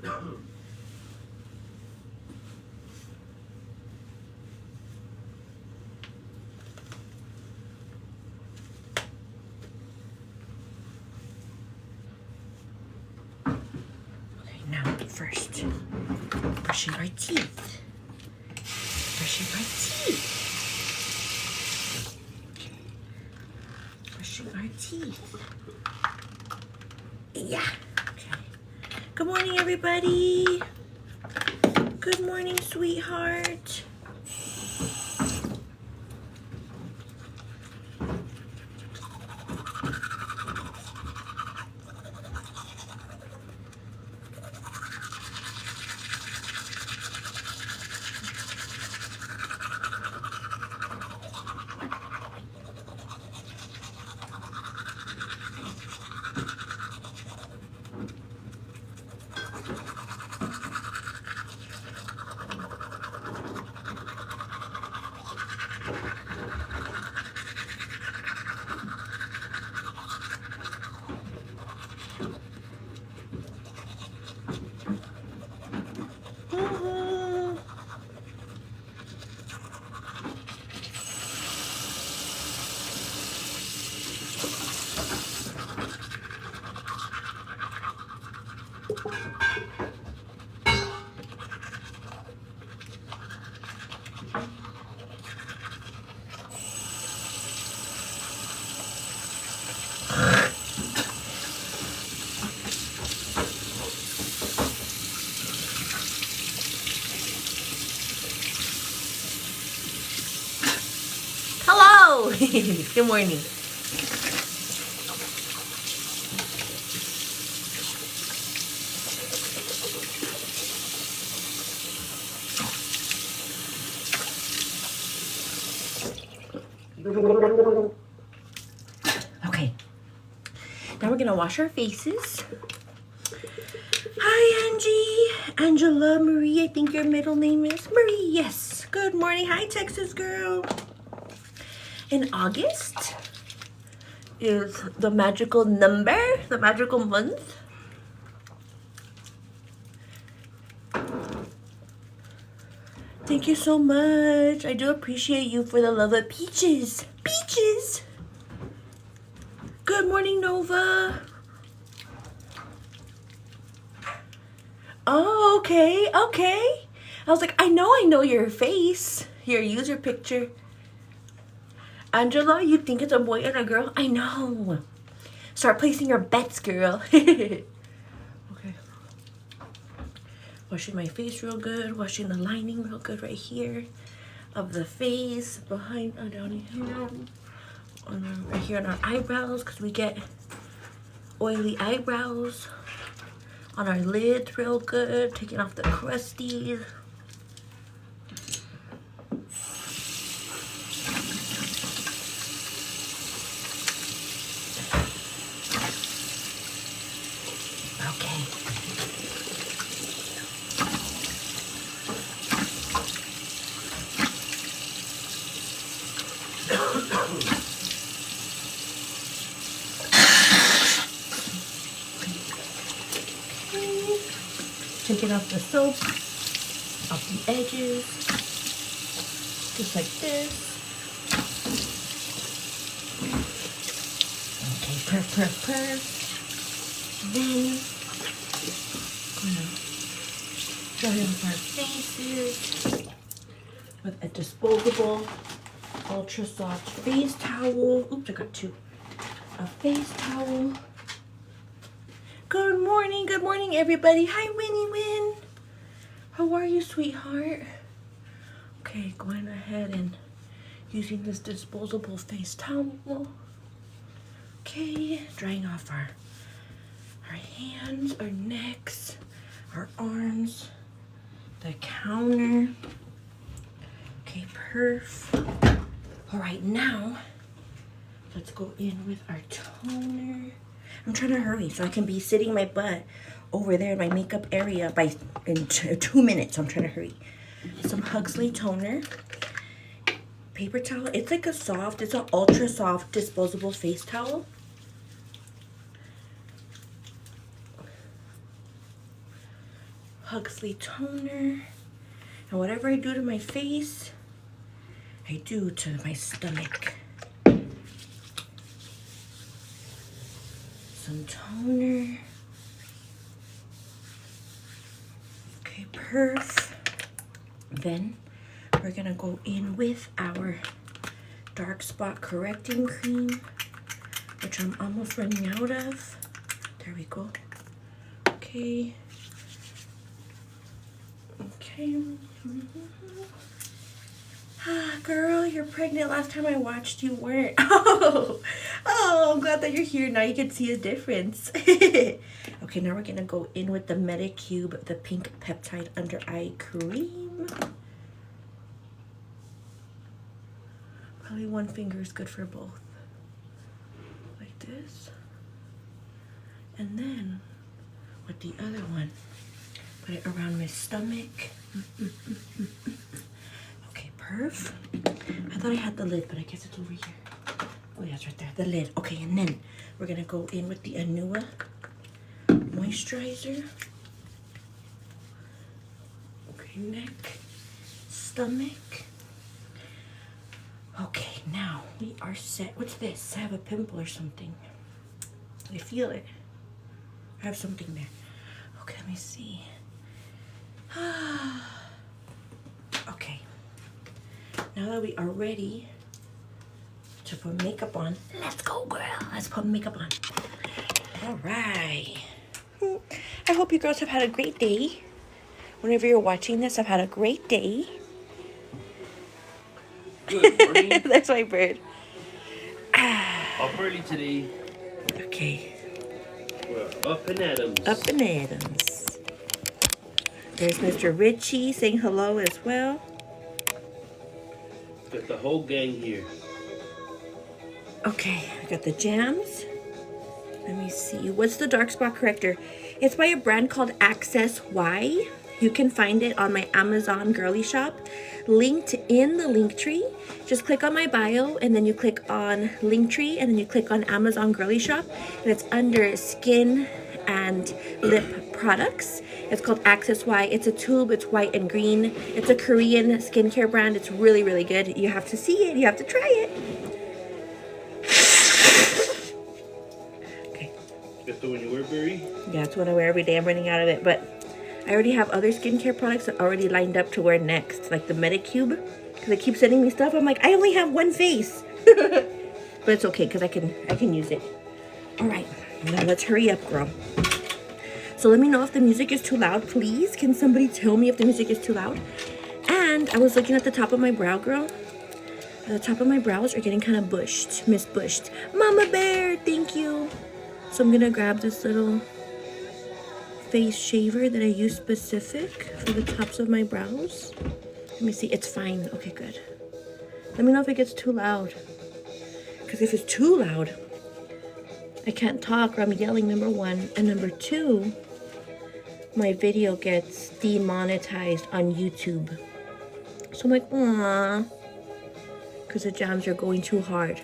Now, first, brushing our teeth. Brushing our teeth. Brushing our teeth. Yeah. Okay. Good morning, everybody. Good morning, sweetheart. Hello. Good morning. Okay, now we're gonna wash our faces. Hi, Angie. Angela Marie, I think your middle name is Marie. Yes. Good morning. Hi, Texas girl. In August is the magical number, the magical month. Thank you so much. I do appreciate you for the love of peaches. Peaches. Good morning, Nova. Oh, okay, okay. I was like, I know your face, your user picture. Angela, you think it's a boy and a girl? I know. Start placing your bets, girl. Okay. Washing my face real good. Washing the lining real good right here of the face. Behind, down here. Right here on our eyebrows, because we get oily eyebrows. On our lids real good. Taking off the crusties. Taking off the soap, off the edges, just like this. Okay, perf. Then, gonna dry off our faces with a disposable, ultra soft face towel. Oops, I got two. A face towel. Good morning, everybody. Hi, Winnie Win. How are you, sweetheart? Okay, going ahead and using this disposable face towel. Okay, drying off our hands, our necks, our arms, the counter. Okay, perf. All right, now let's go in with our toner. I'm trying to hurry so I can be sitting my butt over there in my makeup area in 2 minutes. So I'm trying to hurry. Some Huxley toner. Paper towel. It's like it's an ultra soft disposable face towel. Huxley toner. And whatever I do to my face, I do to my stomach. Some toner. Okay, perf. Then we're gonna go in with our dark spot correcting cream, which I'm almost running out of. There we go. Okay. Okay. Ah, girl, you're pregnant. Last time I watched you weren't. Oh, I'm glad that you're here. Now you can see a difference. Okay, now we're gonna go in with the Medicube, the pink peptide under eye cream. Probably one finger is good for both. Like this. And then with the other one, put it around my stomach. Okay, perf. I thought I had the lid, but I guess it's over here. Oh yeah, it's right there, the lid. Okay, and then we're gonna go in with the Anua moisturizer. Okay, neck, stomach. Okay, now we are set. What's this? I have a pimple or something. I feel it. I have something there. Okay, let me see. Okay. Now that we are ready to put makeup on, let's go, girl. Let's put makeup on. All right. I hope you girls have had a great day. Whenever you're watching this, I've had a great day. Good morning. That's my bird. Up early today. Okay. We're up and Adams. Up and Adams. There's Mr. Richie saying hello as well. Got the whole gang here. Okay, I got the jams. Let me see. What's the dark spot corrector? It's by a brand called Access Y. You can find it on my Amazon girly shop, linked in the link tree. Just click on my bio and then you click on link tree and then you click on Amazon girly shop, and it's under skin and lip products. It's called Access Y. It's a tube. It's white and green. It's a Korean skincare brand. It's really, really good. You have to see it. You have to try it. Okay. That's the one you wear, Barry? Yeah, it's what I wear every day. I'm running out of it, but I already have other skincare products that already lined up to wear next, like the Medicube, because they keep sending me stuff. I'm like, I only have one face. But it's okay, because I can use it. All right, now let's hurry up, girl. So let me know if the music is too loud, please. Can somebody tell me if the music is too loud? And I was looking at the top of my brow, girl. The top of my brows are getting kind of bushed, miss-bushed. Mama Bear, thank you. So I'm gonna grab this little face shaver that I use specific for the tops of my brows. Let me see, it's fine. Okay, good. Let me know if it gets too loud. Because if it's too loud, I can't talk or I'm yelling, number one. And number two, my video gets demonetized on YouTube. So I'm like, aww. Because the jams are going too hard.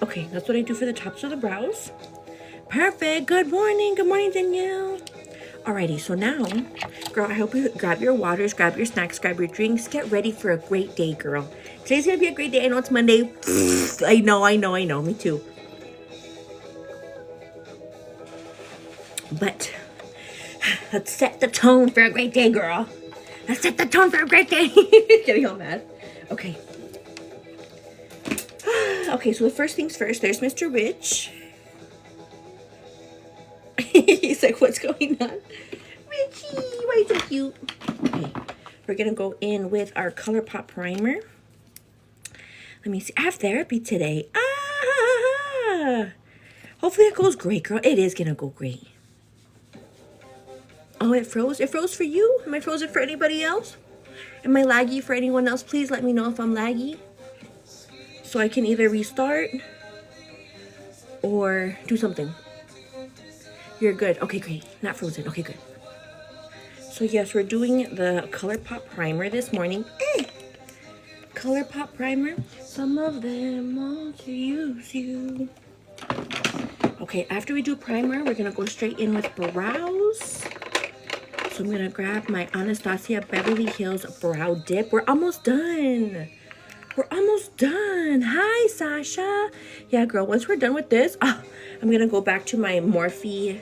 Okay, that's what I do for the tops of the brows. Perfect. Good morning. Good morning, Danielle. Alrighty, so now, girl, I hope you grab your waters, grab your snacks, grab your drinks. Get ready for a great day, girl. Today's gonna be a great day. I know it's Monday. I know. Me too. But let's set the tone for a great day, girl. Let's set the tone for a great day. Getting all mad. Okay. Okay, so the first things first, there's Mr. Rich. He's like, what's going on? Richie, why are you so cute? Okay, we're gonna go in with our ColourPop primer. Let me see, I have therapy today. Hopefully it goes great, girl. It is gonna go great. Oh, it froze? It froze for you? Am I frozen for anybody else? Am I laggy for anyone else? Please let me know if I'm laggy, so I can either restart or do something. You're good. Okay, great. Not frozen. Okay, good. So yes, we're doing the ColourPop primer this morning. ColourPop primer. Some of them want to use you. Okay, after we do primer, we're gonna go straight in with brows. So I'm gonna grab my Anastasia Beverly Hills Brow Dip. We're almost done. We're almost done. Hi, Sasha. Yeah, girl, once we're done with this, I'm gonna go back to my Morphe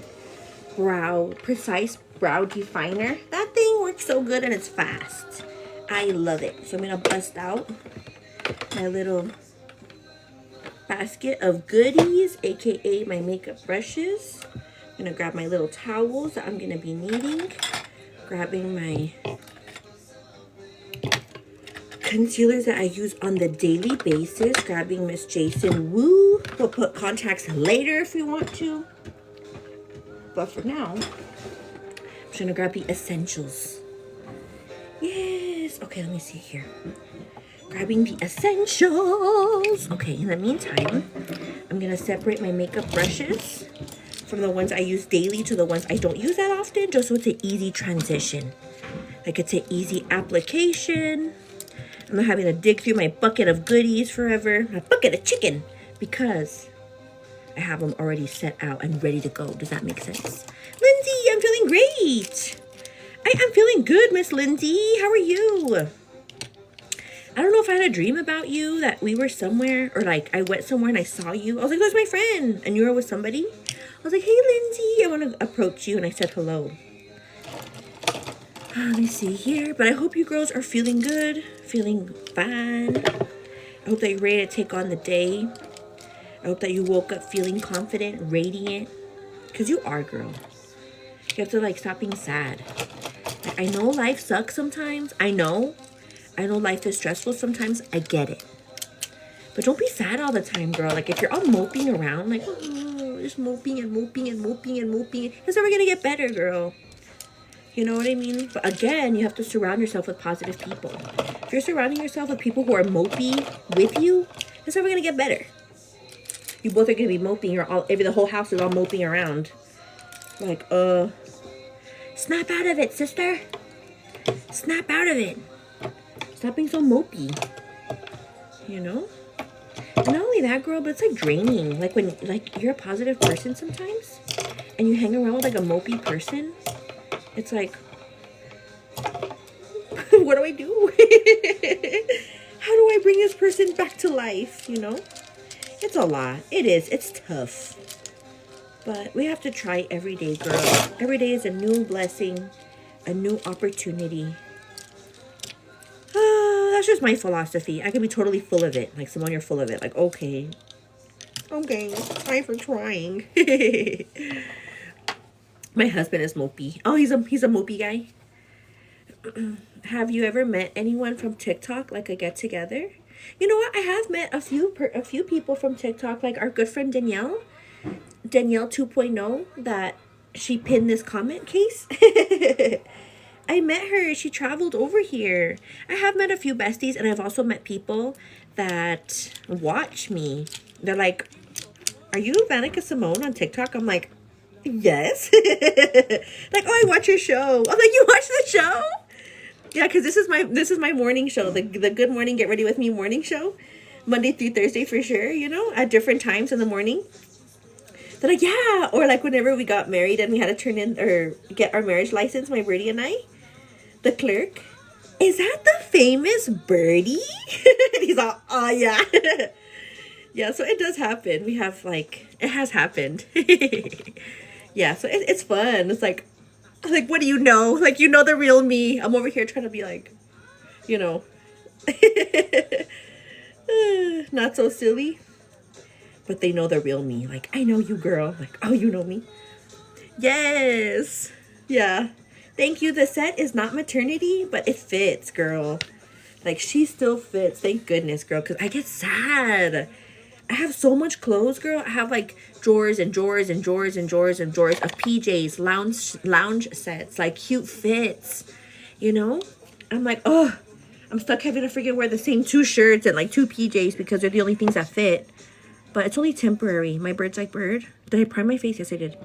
Precise Brow Definer. That thing works so good and it's fast. I love it. So I'm gonna bust out my little basket of goodies, aka my makeup brushes. I'm gonna grab my little towels that I'm gonna be needing. Grabbing my concealers that I use on the daily basis. Grabbing Miss Jason Woo. We'll put contacts later if we want to. But for now, I'm just gonna grab the essentials. Yes. Okay, let me see here. Grabbing the essentials. Okay, in the meantime, I'm gonna separate my makeup brushes from the ones I use daily to the ones I don't use that often, just so it's an easy transition. Like it's an easy application. I'm not having to dig through my bucket of goodies forever. My bucket of chicken. Because I have them already set out and ready to go. Does that make sense? Lindsay, I'm feeling great. I am feeling good, Miss Lindsay. How are you? I don't know if I had a dream about you, that we were somewhere, or like I went somewhere and I saw you. I was like, that's my friend. And you were with somebody. I was like, hey, Lindsay, I want to approach you. And I said hello. Let me see here. But I hope you girls are feeling good, feeling fine. I hope that you're ready to take on the day. I hope that you woke up feeling confident, radiant. Because you are, girl. You have to like stop being sad. Like, I know life sucks sometimes. I know life is stressful sometimes. I get it. But don't be sad all the time, girl. Like if you're all moping around, like, oh, just moping and moping and moping and moping, it's never gonna get better, girl. You know what I mean? But again, you have to surround yourself with positive people. If you're surrounding yourself with people who are mopey with you, it's never gonna get better. You both are gonna be moping. The whole house is all moping around. Like, snap out of it, sister. Snap out of it. Stop being so mopey. You know? And not only that, girl, but it's like draining. Like when you're a positive person sometimes and you hang around with like a mopey person, it's like, what do I do? How do I bring this person back to life, you know? It's a lot. It is. It's tough. But we have to try every day, girl. Every day is a new blessing, a new opportunity. That's just my philosophy. I can be totally full of it. Like, Simone, you're full of it. Like, okay. Okay. Try for trying. My husband is mopey. Oh, he's a mopey guy. Have you ever met anyone from TikTok, like a get-together? You know what? I have met a few people from TikTok, like our good friend Danielle 2.0, that she pinned this comment case. I met her. She traveled over here. I have met a few besties, and I've also met people that watch me. They're like, are you VanicaSymone on TikTok? I'm like, yes. Like, oh, I watch your show. I'm like, you watch the show? Yeah, because this is my morning show, the Good Morning Get Ready With Me morning show, Monday through Thursday for sure, you know, at different times in the morning. They're like, yeah. Or like whenever we got married and we had to turn in or get our marriage license, my Birdie and I, the clerk, is that the famous Birdie? And he's all, oh yeah. Yeah, so it does happen. We have like, it has happened. Yeah, so it's fun. It's like, what do you know? Like, you know the real me. I'm over here trying to be like, you know, not so silly. But they know the real me. Like, I know you, girl. Like, oh, you know me. Yes. Yeah. Thank you. The set is not maternity, but it fits, girl. Like, she still fits. Thank goodness, girl. Because I get sad. I have so much clothes, girl. I have like drawers and drawers and drawers and drawers and drawers of PJs, lounge sets, like cute fits, you know? I'm like, oh, I'm stuck having to freaking wear the same 2 shirts and like 2 PJs because they're the only things that fit. But it's only temporary. My bird's like, Bird, did I prime my face? Yes, I did.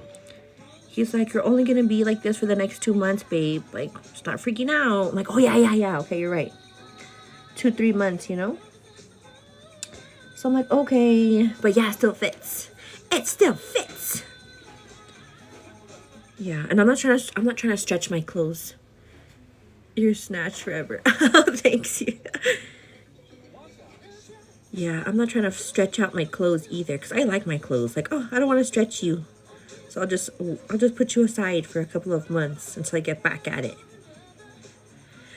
He's like, you're only going to be like this for the next 2 months, babe. Like, stop freaking out. I'm like, oh, yeah. Okay, you're right. 2-3 months, you know? So I'm like, okay. But yeah, it still fits. It still fits. Yeah, and I'm not trying to stretch my clothes. You're snatched forever. Oh, thanks you. Yeah, I'm not trying to stretch out my clothes either, because I like my clothes. Like, oh, I don't want to stretch you. So I'll just put you aside for a couple of months until I get back at it.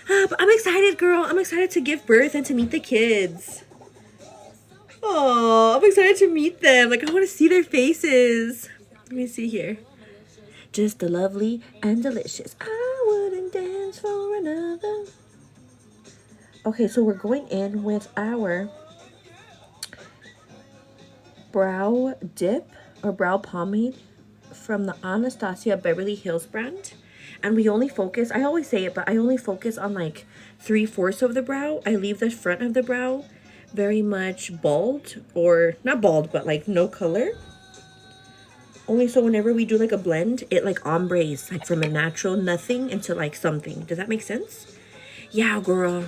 But I'm excited, girl. I'm excited to give birth and to meet the kids. Oh, I'm excited to meet them. Like, I want to see their faces. Let me see here. Just the lovely and delicious. I wouldn't dance for another. Okay, so we're going in with our brow dip or brow pomade from the Anastasia Beverly Hills brand. And we only focus, I always say it, but I only focus on like 3/4 of the brow. I leave the front of the brow very much bald, or not bald, but like no color. Only so whenever we do like a blend, it like ombres, like from a natural nothing into like something. Does that make sense? Yeah, girl.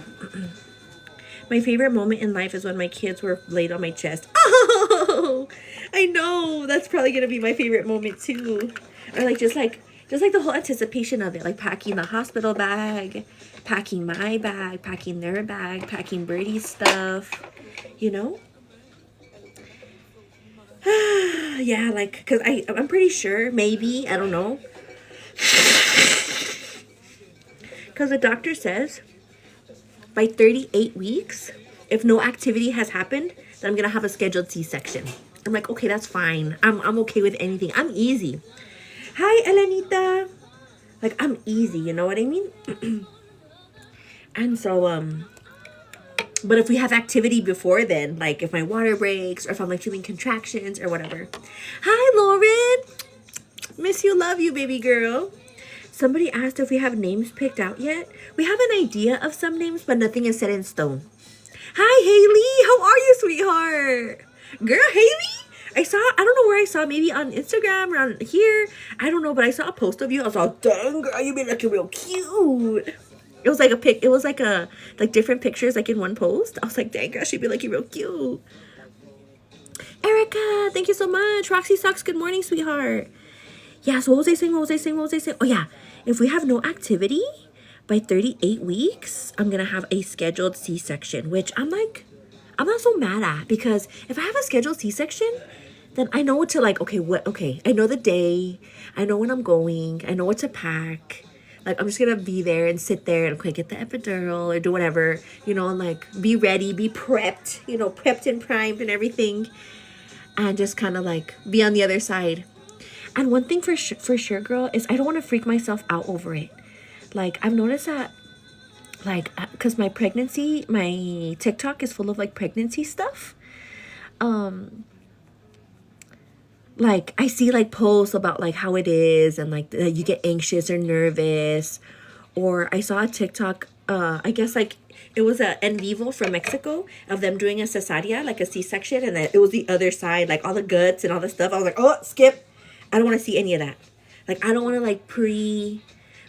My favorite moment in life is when my kids were laid on my chest. Oh, I know. That's probably going to be my favorite moment too. Or like, just like the whole anticipation of it. Like packing the hospital bag, packing my bag, packing their bag, packing Birdie's stuff, you know? Yeah, like, because I'm pretty sure, maybe, I don't know. Because the doctor says by 38 weeks, if no activity has happened, then I'm going to have a scheduled C-section. I'm like, okay, that's fine. I'm okay with anything. I'm easy. Hi, Elenita. Like, I'm easy, you know what I mean? And so, but if we have activity before then, like if my water breaks or if I'm like feeling contractions or whatever. Hi, Lauren. Miss you, love you, baby girl. Somebody asked if we have names picked out yet. We have an idea of some names, but nothing is set in stone. Hi, Haley. How are you, sweetheart? Girl, Haley? I don't know where I saw, maybe on Instagram, around here. I don't know, but I saw a post of you. I was like, dang, girl, you been looking real cute. It was like like different pictures, like in one post. I was like, dang, girl, she'd be looking real cute. Erica, thank you so much. Roxy Socks, good morning, sweetheart. Yeah, so what was I saying? Oh, yeah. If we have no activity by 38 weeks, I'm going to have a scheduled C-section, which I'm not so mad at, because if I have a scheduled C-section, then I know what to like, okay, I know the day, I know when I'm going, I know what to pack. Like, I'm just going to be there and sit there and, okay, get the epidural or do whatever, you know, and like be ready, be prepped, you know, prepped and primed and everything. And just kind of like be on the other side. And one thing for sure, girl, is I don't want to freak myself out over it. Like, I've noticed that, like, because my TikTok is full of, like, pregnancy stuff. Like, I see, like, posts about, like, how it is and, like, you get anxious or nervous. Or I saw a TikTok, I guess, like, it was a en vivo from Mexico of them doing a cesárea, like a C-section, and then it was the other side, like, all the guts and all the stuff. I was like, oh, skip. I don't want to see any of that. Like, I don't want to, like,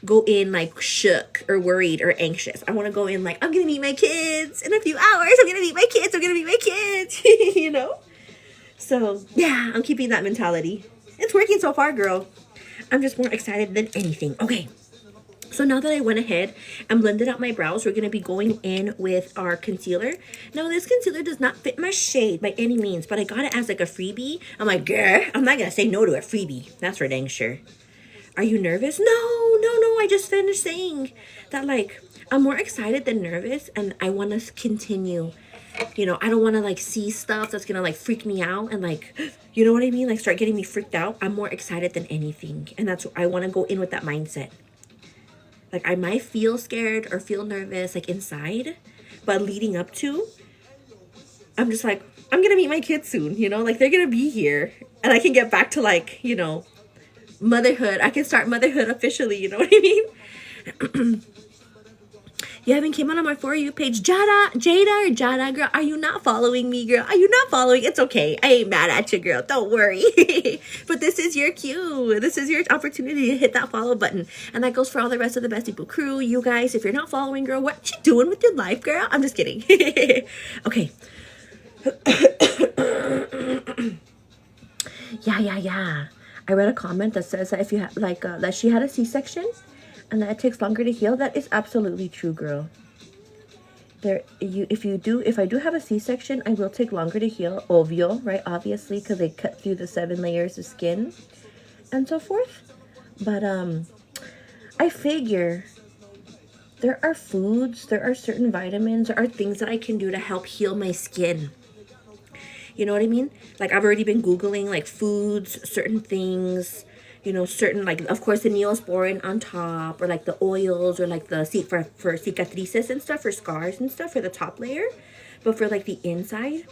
go in, like, shook or worried or anxious. I want to go in, like, I'm going to meet my kids in a few hours. I'm going to meet my kids. You know? So, yeah, I'm keeping that mentality. It's working so far, girl. I'm just more excited than anything. Okay. So now that I went ahead and blended out my brows, we're going to be going in with our concealer. Now, this concealer does not fit my shade by any means, but I got it as like a freebie. I'm like, girl, I'm not going to say no to a freebie. That's for dang sure. Are you nervous? No. I just finished saying that, like, I'm more excited than nervous, and I want to continue. You know, I don't want to, like, see stuff that's going to, like, freak me out and, like, you know what I mean? Like, start getting me freaked out. I'm more excited than anything, and I want to go in with that mindset. Like, I might feel scared or feel nervous, like, inside. But leading up to, I'm just like, I'm going to meet my kids soon, you know? Like, they're going to be here. And I can get back to, like, you know, motherhood. I can start motherhood officially, you know what I mean? You haven't came on my For You page. Jada, girl, are you not following me, girl? Are you not following? It's okay. I ain't mad at you, girl. Don't worry. But this is your cue. This is your opportunity to hit that follow button. And that goes for all the rest of the Bestie Boo crew. You guys, if you're not following, girl, what you doing with your life, girl? I'm just kidding. Okay. Yeah. I read a comment that says that if you have like that she had a C-section and that it takes longer to heal. That is absolutely true, girl. If I do have a C-section, I will take longer to heal. Obvio, right? Obviously, because they cut through the 7 layers of skin and so forth. But I figure there are foods, there are certain vitamins, there are things that I can do to help heal my skin. You know what I mean? Like, I've already been Googling, like, foods, certain things, you know, certain, like, of course, the Neosporin on top, or, like, the oils, or, like, the, for cicatrices and stuff, for scars and stuff, for the top layer. But for, like, the inside,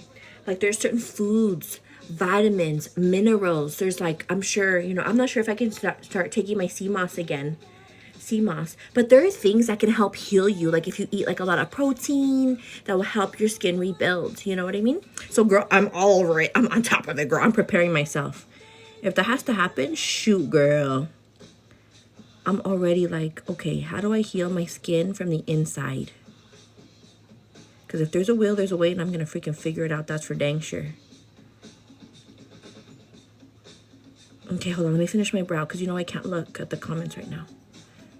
like, there's certain foods, vitamins, minerals. There's, like, I'm sure, you know, I'm not sure if I can start taking my sea moss again. Sea moss, but there are things that can help heal you, like if you eat like a lot of protein, that will help your skin rebuild. You know what I mean? So girl, I'm all over it. I'm on top of it, girl. I'm preparing myself. If that has to happen, shoot, girl. I'm already like, okay, how do I heal my skin from the inside? Because if there's a will, there's a way, and I'm gonna freaking figure it out. That's for dang sure. Okay, hold on, let me finish my brow, because you know I can't look at the comments right now.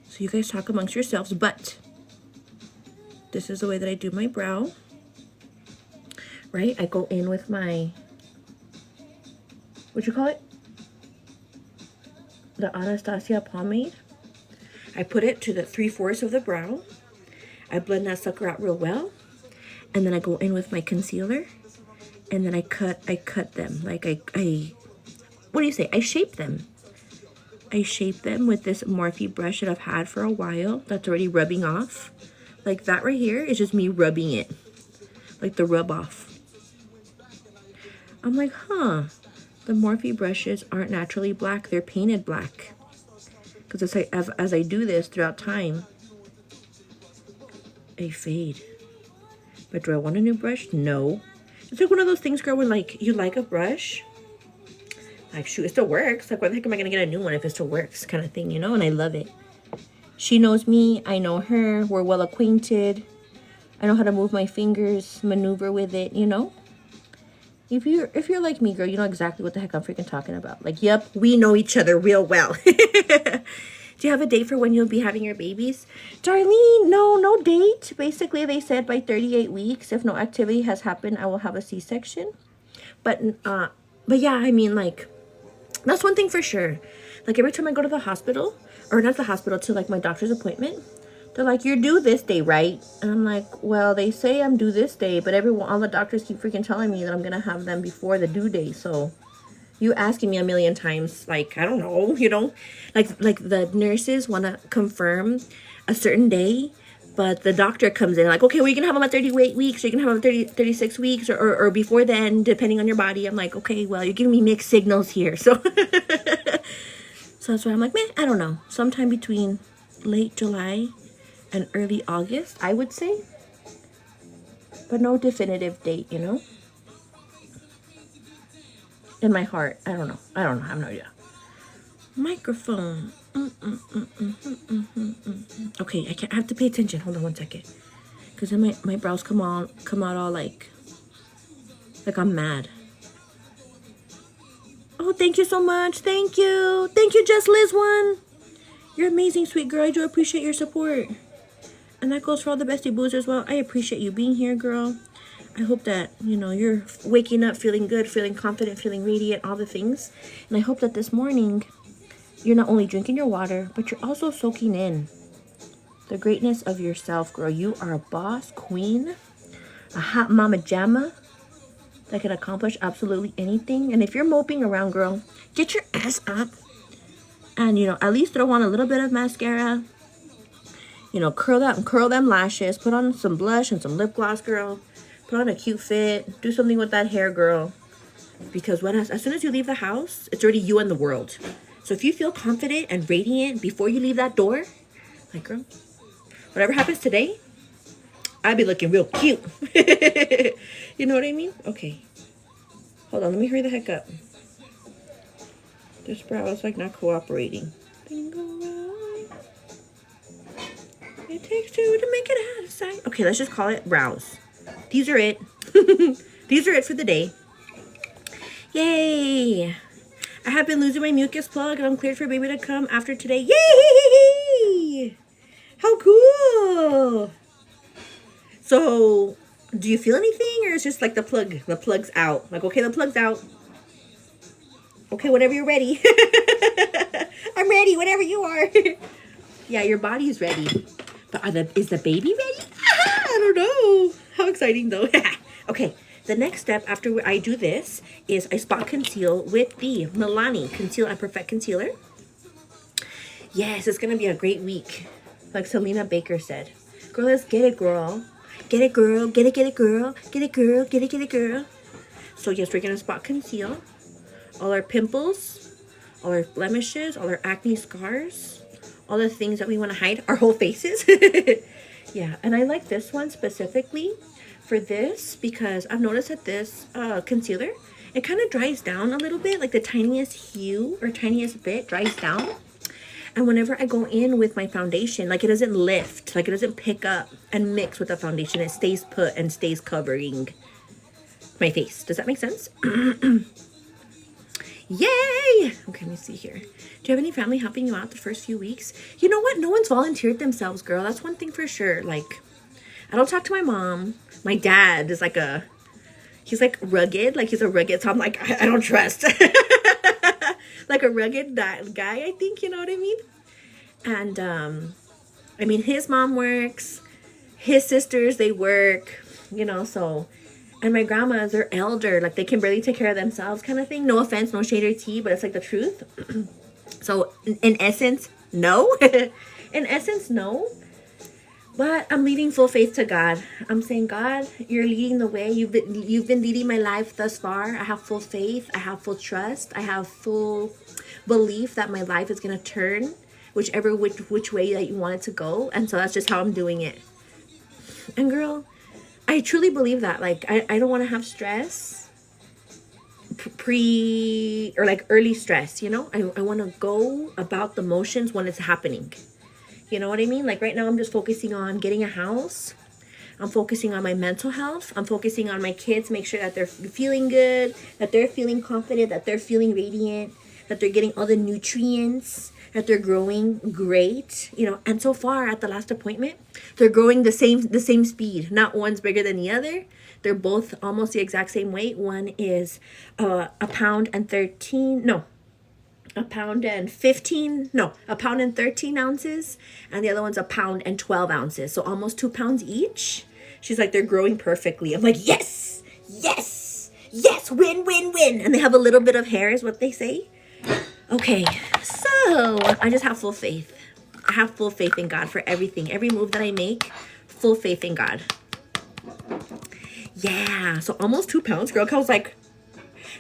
So you guys talk amongst yourselves, but this is the way that I do my brow, right? I go in with my, what'd you call it? The Anastasia pomade. I put it to the 3/4 of the brow. I blend that sucker out real well. And then I go in with my concealer. And then I cut them. Like what do you say? I shape them. I shape them with this Morphe brush that I've had for a while. That's already rubbing off. Like that right here is just me rubbing it. Like the rub off. I'm like, huh. The Morphe brushes aren't naturally black. They're painted black. Because as I do this throughout time, they fade. But do I want a new brush? No. It's like one of those things, girl, when like you like a brush. Like, shoot, it still works. Like, why the heck am I going to get a new one if it still works, kind of thing, you know? And I love it. She knows me. I know her. We're well acquainted. I know how to move my fingers, maneuver with it, you know? If you're like me, girl, you know exactly what the heck I'm freaking talking about. Like, yep, we know each other real well. Do you have a date for when you'll be having your babies? Darlene, no date. Basically, they said by 38 weeks, if no activity has happened, I will have a C-section. But yeah, I mean, like, that's one thing for sure. Like, every time I go to the hospital, or not the hospital, to, like, my doctor's appointment, they're like, you're due this day, right? And I'm like, well, they say I'm due this day, but all the doctors keep freaking telling me that I'm going to have them before the due date. So you asking me a million times, like, I don't know, you know? Like the nurses want to confirm a certain day, but the doctor comes in like, okay, well, you can have them at 38 weeks, or you can have them at 36 weeks, or before then, depending on your body. I'm like, okay, well, you're giving me mixed signals here. So, so that's why I'm like, man, I don't know. Sometime between late July and early August, I would say. But no definitive date, you know? In my heart, I don't know. I have no idea. Microphone. Okay, I have to pay attention. Hold on one second. Because then my brows come out all like I'm mad. Oh, thank you so much. Thank you. Thank you, Just Liz One. You're amazing, sweet girl. I do appreciate your support. And that goes for all the bestie boos as well. I appreciate you being here, girl. I hope that, you know, you're waking up feeling good, feeling confident, feeling radiant, all the things. And I hope that this morning you're not only drinking your water, but you're also soaking in the greatness of yourself, girl. You are a boss queen, a hot mama jamma that can accomplish absolutely anything. And if you're moping around, girl, get your ass up and, you know, at least throw on a little bit of mascara. You know, curl them lashes, put on some blush and some lip gloss, girl. Put on a cute fit. Do something with that hair, girl. Because as soon as you leave the house, it's already you and the world. So if you feel confident and radiant before you leave that door, like, girl, whatever happens today, I'll be looking real cute. You know what I mean? Okay. Hold on, let me hurry the heck up. This brow is like not cooperating. It takes two to make it out of sight. Okay, let's just call it brows. These are it. These are it for the day. Yay. I have been losing my mucus plug and I'm cleared for baby to come after today. Yay! How cool! So, do you feel anything, or it's just like the plug's out? Like, okay, the plug's out. Okay, whenever you're ready. I'm ready, whenever you are. Yeah, your body's ready. But is the baby ready? I don't know. How exciting, though. Okay, the next step after I do this is I spot conceal with the Milani Conceal and Perfect Concealer. Yes, it's going to be a great week. Like Selena Baker said. Girl, let's get it, girl. Get it, girl. Get it, girl. Get it, girl. Get it, girl. So, yes, we're going to spot conceal all our pimples, all our blemishes, all our acne scars, all the things that we want to hide, our whole faces. Yeah, and I like this one specifically for this because I've noticed that this concealer, it kind of dries down a little bit, like the tiniest hue or tiniest bit dries down. And whenever I go in with my foundation, like it doesn't lift, like it doesn't pick up and mix with the foundation. It stays put and stays covering my face. Does that make sense? Yay! Okay, let me see here. Do you have any family helping you out the first few weeks? You know what? No one's volunteered themselves, girl. That's one thing for sure. Like, I don't talk to my mom. My dad is like he's like rugged. Like, he's a rugged, so I'm like, I don't trust. Like a rugged guy, I think, you know what I mean? And, I mean, his mom works. His sisters, they work, you know, so... And my grandmas, they're elder. Like, they can barely take care of themselves kind of thing. No offense, no shade or tea, but it's like the truth. So, in essence, no. In essence, no. But I'm leading full faith to God. I'm saying, God, you're leading the way. You've been leading my life thus far. I have full faith. I have full trust. I have full belief that my life is going to turn whichever which way that you want it to go. And so that's just how I'm doing it. And girl... I truly believe that. Like, I don't want to have stress, or like early stress, you know? I want to go about the motions when it's happening. You know what I mean? Like right now I'm just focusing on getting a house. I'm focusing on my mental health. I'm focusing on my kids, make sure that they're feeling good, that they're feeling confident, that they're feeling radiant, that they're getting all the nutrients, that they're growing great, you know. And so far at the last appointment, they're growing the same speed. Not one's bigger than the other. They're both almost the exact same weight. One is a pound and 13 ounces, and the other one's a pound and 12 ounces, so almost 2 pounds each. She's like, they're growing perfectly. I'm like, yes, win, and they have a little bit of hair is what they say. Okay, so I just have full faith. I have full faith in God for everything. Every move that I make, full faith in God. Yeah, so almost 2 pounds, girl. I was like,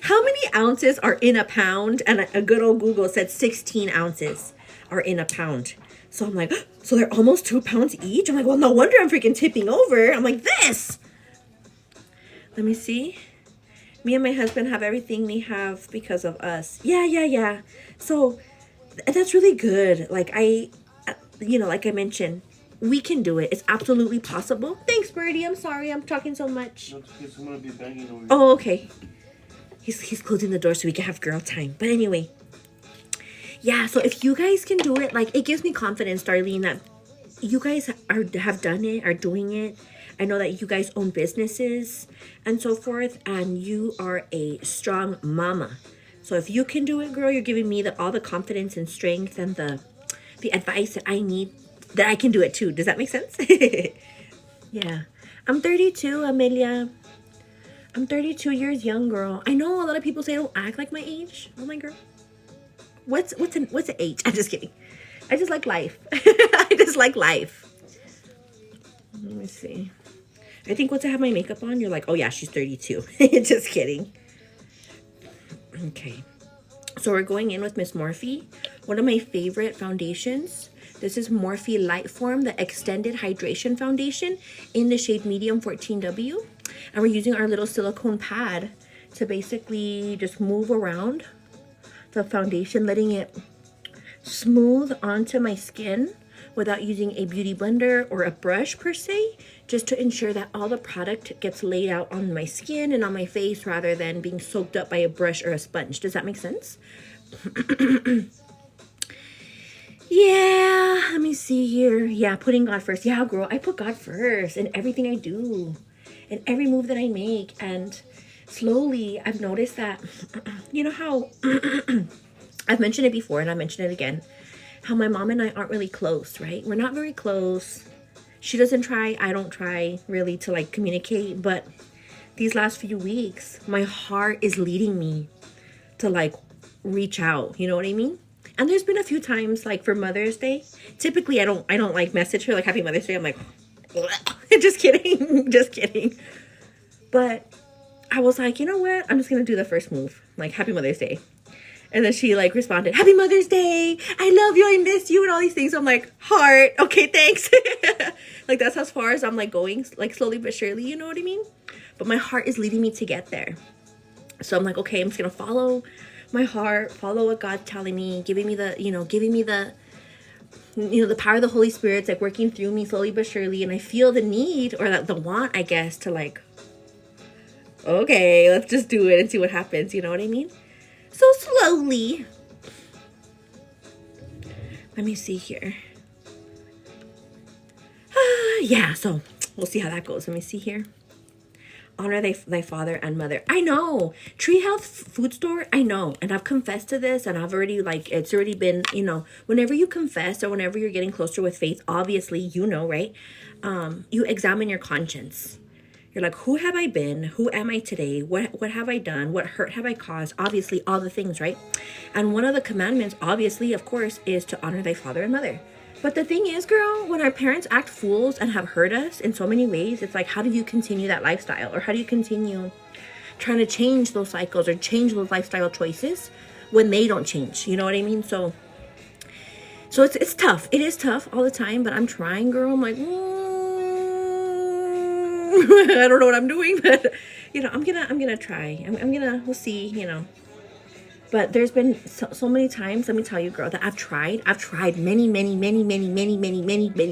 how many ounces are in a pound? And a good old Google said 16 ounces are in a pound. So I'm like, so they're almost 2 pounds each? I'm like, well, no wonder I'm freaking tipping over. I'm like, this. Let me see. Me and my husband have everything we have because of us. Yeah. So that's really good. Like like I mentioned, we can do it. It's absolutely possible. Thanks, Birdie. I'm sorry. I'm talking so much. No, it's okay. Someone will be banging over you. Oh, okay. He's closing the door so we can have girl time. But anyway. Yeah, so if you guys can do it, like, it gives me confidence, Darlene, that you guys have done it, are doing it. I know that you guys own businesses and so forth, and you are a strong mama. So if you can do it, girl, you're giving me all the confidence and strength and the advice that I need, that I can do it too. Does that make sense? Yeah. I'm 32, Amelia. I'm 32 years young, girl. I know a lot of people say I don't act like my age. Oh my girl. What's an age? I'm just kidding. I just like life. I just like life. Let me see. I think once I have my makeup on, you're like, oh yeah, she's 32. Just kidding. Okay. So we're going in with Miss Morphe. One of my favorite foundations. This is Morphe Lightform, the Extended Hydration Foundation in the shade Medium 14W. And we're using our little silicone pad to basically just move around the foundation, letting it smooth onto my skin without using a beauty blender or a brush per se, just to ensure that all the product gets laid out on my skin and on my face rather than being soaked up by a brush or a sponge. Does that make sense? Yeah, let me see here. Yeah, putting God first. Yeah, girl, I put God first in everything I do, in every move that I make. And slowly, I've noticed that, you know how, I've mentioned it before and I mentioned it again, how my mom and I aren't really close, right? We're not very close. She doesn't try, I don't try really to like communicate. But these last few weeks, my heart is leading me to like reach out, you know what I mean? And there's been a few times like for Mother's Day, typically I don't like message her like happy Mother's Day. I'm like just kidding. Just kidding. But I was like, you know what, I'm just gonna do the first move, like happy Mother's Day. And then she like responded, happy Mother's Day, I love you, I miss you, and all these things. So I'm like, heart, okay, thanks. Like that's as far as I'm like going, like slowly but surely, you know what I mean? But my heart is leading me to get there. So I'm like, okay, I'm just gonna follow my heart, follow what God's telling me, giving me the, the power of the Holy Spirit's like working through me slowly but surely. And I feel the need, or the want, I guess, to like, okay, let's just do it and see what happens. You know what I mean? So slowly. Let me see here. Yeah, so we'll see how that goes. Let me see here. Honor thy father and mother. I know. Tree Health Food Store, I know. And I've confessed to this, and I've already, like, it's already been, whenever you confess or whenever you're getting closer with faith, obviously, right? You examine your conscience. You're like, who have I been? Who am I today? What have I done? What hurt have I caused? Obviously, all the things, right? And one of the commandments, obviously, of course, is to honor thy father and mother. But the thing is, girl, when our parents act fools and have hurt us in so many ways, it's like, how do you continue that lifestyle? Or how do you continue trying to change those cycles or change those lifestyle choices when they don't change? You know what I mean? So it's tough. It is tough all the time, but I'm trying, girl. I'm like, I don't know what I'm doing, but I'm gonna try. We'll see, But there's been so many times, let me tell you, girl, that I've tried many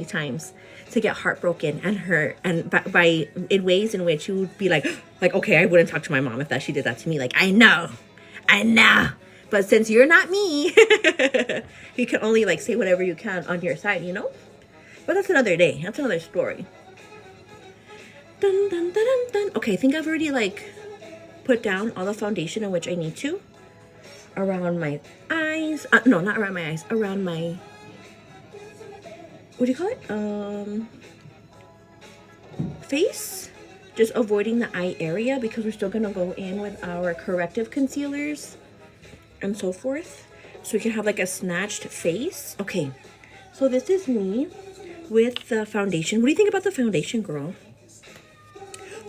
times to get heartbroken and hurt, and by in ways in which you would be like, okay, I wouldn't talk to my mom if that she did that to me. Like, I know. But since you're not me, you can only like say whatever you can on your side, But that's another day. That's another story. Dun, dun, dun, dun, dun. Okay, I think I've already like put down all the foundation in which I need to. Around my eyes. No, not around my eyes. Around my, what do you call it? Face. Just avoiding the eye area because we're still going to go in with our corrective concealers and so forth. So we can have like a snatched face. Okay. So this is me with the foundation. What do you think about the foundation, girl?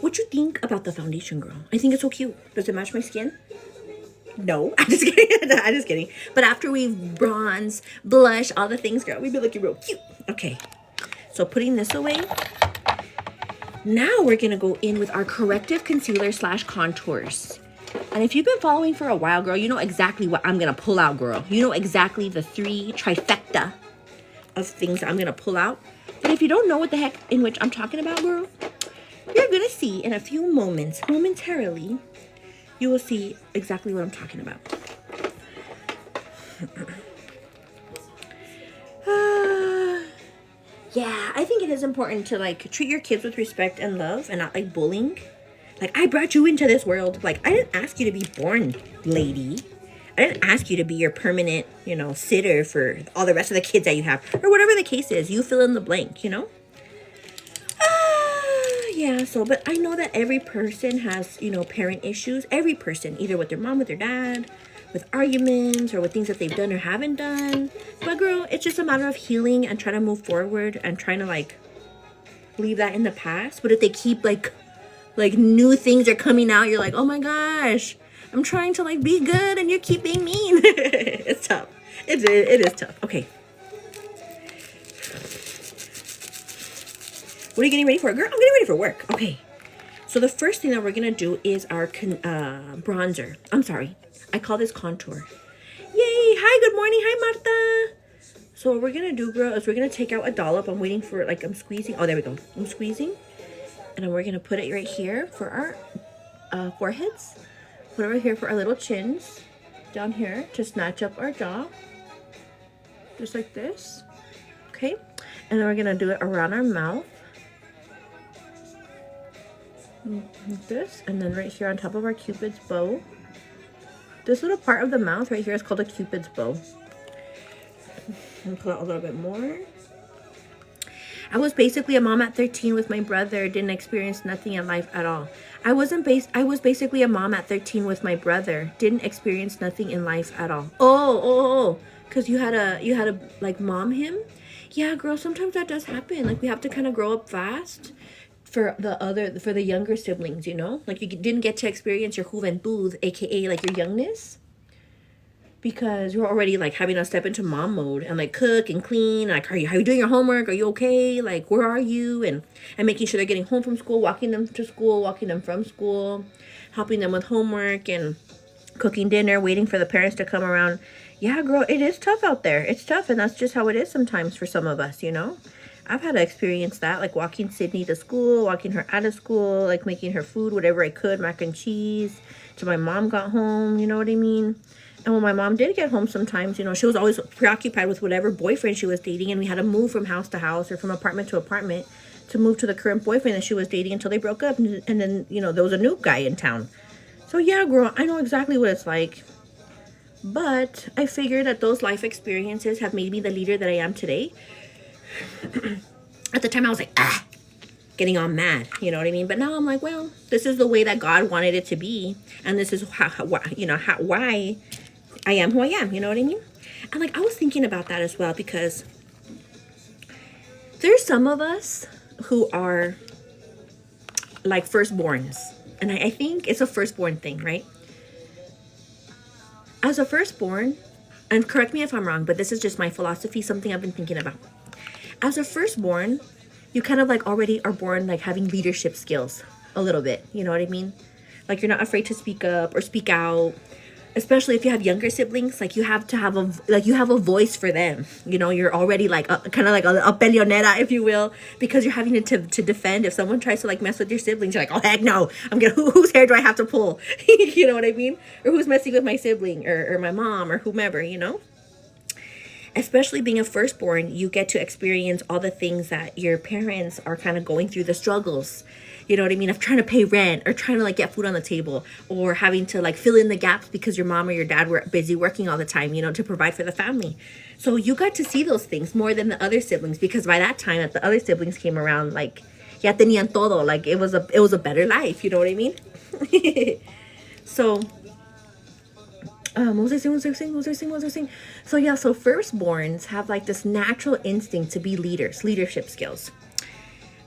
What you think about the foundation, girl? I think it's so cute. Does it match my skin? No, I'm just kidding. I'm just kidding. But after we've bronze, blush, all the things, girl, we'd be looking real cute. Okay. So putting this away. Now we're going to go in with our corrective concealer / contours. And if you've been following for a while, girl, you know exactly what I'm going to pull out, girl. You know exactly the 3 trifecta of things that I'm going to pull out. But if you don't know what the heck in which I'm talking about, girl, you're going to see in a few moments, momentarily, you will see exactly what I'm talking about. Yeah, I think it is important to like treat your kids with respect and love and not like bullying. Like, I brought you into this world. Like, I didn't ask you to be born, lady. I didn't ask you to be your permanent, sitter for all the rest of the kids that you have. Or whatever the case is. You fill in the blank, Yeah, but I know that every person has, parent issues. Every person, either with their mom, with their dad, with arguments, or with things that they've done or haven't done. But girl, it's just a matter of healing and trying to move forward and trying to like leave that in the past. But if they keep like new things are coming out, you're like, oh my gosh, I'm trying to like be good and you keep being mean. It's tough. It is tough. Okay. What are you getting ready for, girl? I'm getting ready for work. Okay. So the first thing that we're going to do is our bronzer. I'm sorry. I call this contour. Yay. Hi, good morning. Hi, Marta. So what we're going to do, girl, is we're going to take out a dollop. I'm waiting for, I'm squeezing. Oh, there we go. I'm squeezing. And then we're going to put it right here for our foreheads. Put it right here for our little chins. down here to snatch up our jaw. Just like this. Okay. And then we're going to do it around our mouth. Like this. And then right here on top of our Cupid's bow. This little part of the mouth right here is called a Cupid's bow. And pull out a little bit more. I was basically a mom at 13 with my brother. Didn't experience nothing in life at all. I was basically a mom at 13 with my brother. Didn't experience nothing in life at all. Oh. Cause you had to like mom him. Yeah, girl. Sometimes that does happen. Like we have to kind of grow up fast for the younger siblings. You know, like you didn't get to experience your juventud, aka like your youngness. Because you're already like having to step into mom mode and like cook and clean. Like, how you doing your homework? Are you okay? Like, where are you? And making sure they're getting home from school, walking them to school, walking them from school, helping them with homework and cooking dinner, waiting for the parents to come around. Yeah, girl, it is tough out there. It's tough. And that's just how it is sometimes for some of us, you know? I've had to experience that, like walking Sydney to school, walking her out of school, like making her food, whatever I could, mac and cheese, till my mom got home, you know what I mean? And when my mom did get home sometimes, you know, she was always preoccupied with whatever boyfriend she was dating. And we had to move from house to house or from apartment to apartment to move to the current boyfriend that she was dating until they broke up. And then, you know, there was a new guy in town. So, yeah, girl, I know exactly what it's like. But I figured that those life experiences have made me the leader that I am today. At the time, I was like, getting all mad. You know what I mean? But now I'm like, well, this is the way that God wanted it to be. And this is why I am who I am, you know what I mean? And like I was thinking about that as well, because there's some of us who are like firstborns, and I think it's a firstborn thing, right? As a firstborn, and correct me if I'm wrong, but this is just my philosophy, something I've been thinking about. As a firstborn, you kind of like already are born like having leadership skills a little bit, you know what I mean? Like you're not afraid to speak up or speak out. Especially if you have younger siblings, like you have to have a voice for them. You know, you're already like kind of like a peleonera, if you will, because you're having to defend. If someone tries to like mess with your siblings, you're like, oh heck no, whose hair do I have to pull? You know what I mean? Or who's messing with my sibling or my mom or whomever, you know? Especially being a firstborn, you get to experience all the things that your parents are kind of going through, the struggles. You know what I mean? Of trying to pay rent or trying to like get food on the table or having to like fill in the gaps because your mom or your dad were busy working all the time, you know, to provide for the family. So you got to see those things more than the other siblings, because by that time that the other siblings came around, like ya tenían todo, like it was a better life, you know what I mean? So what was I saying? So yeah, so firstborns have like this natural instinct to be leaders, leadership skills.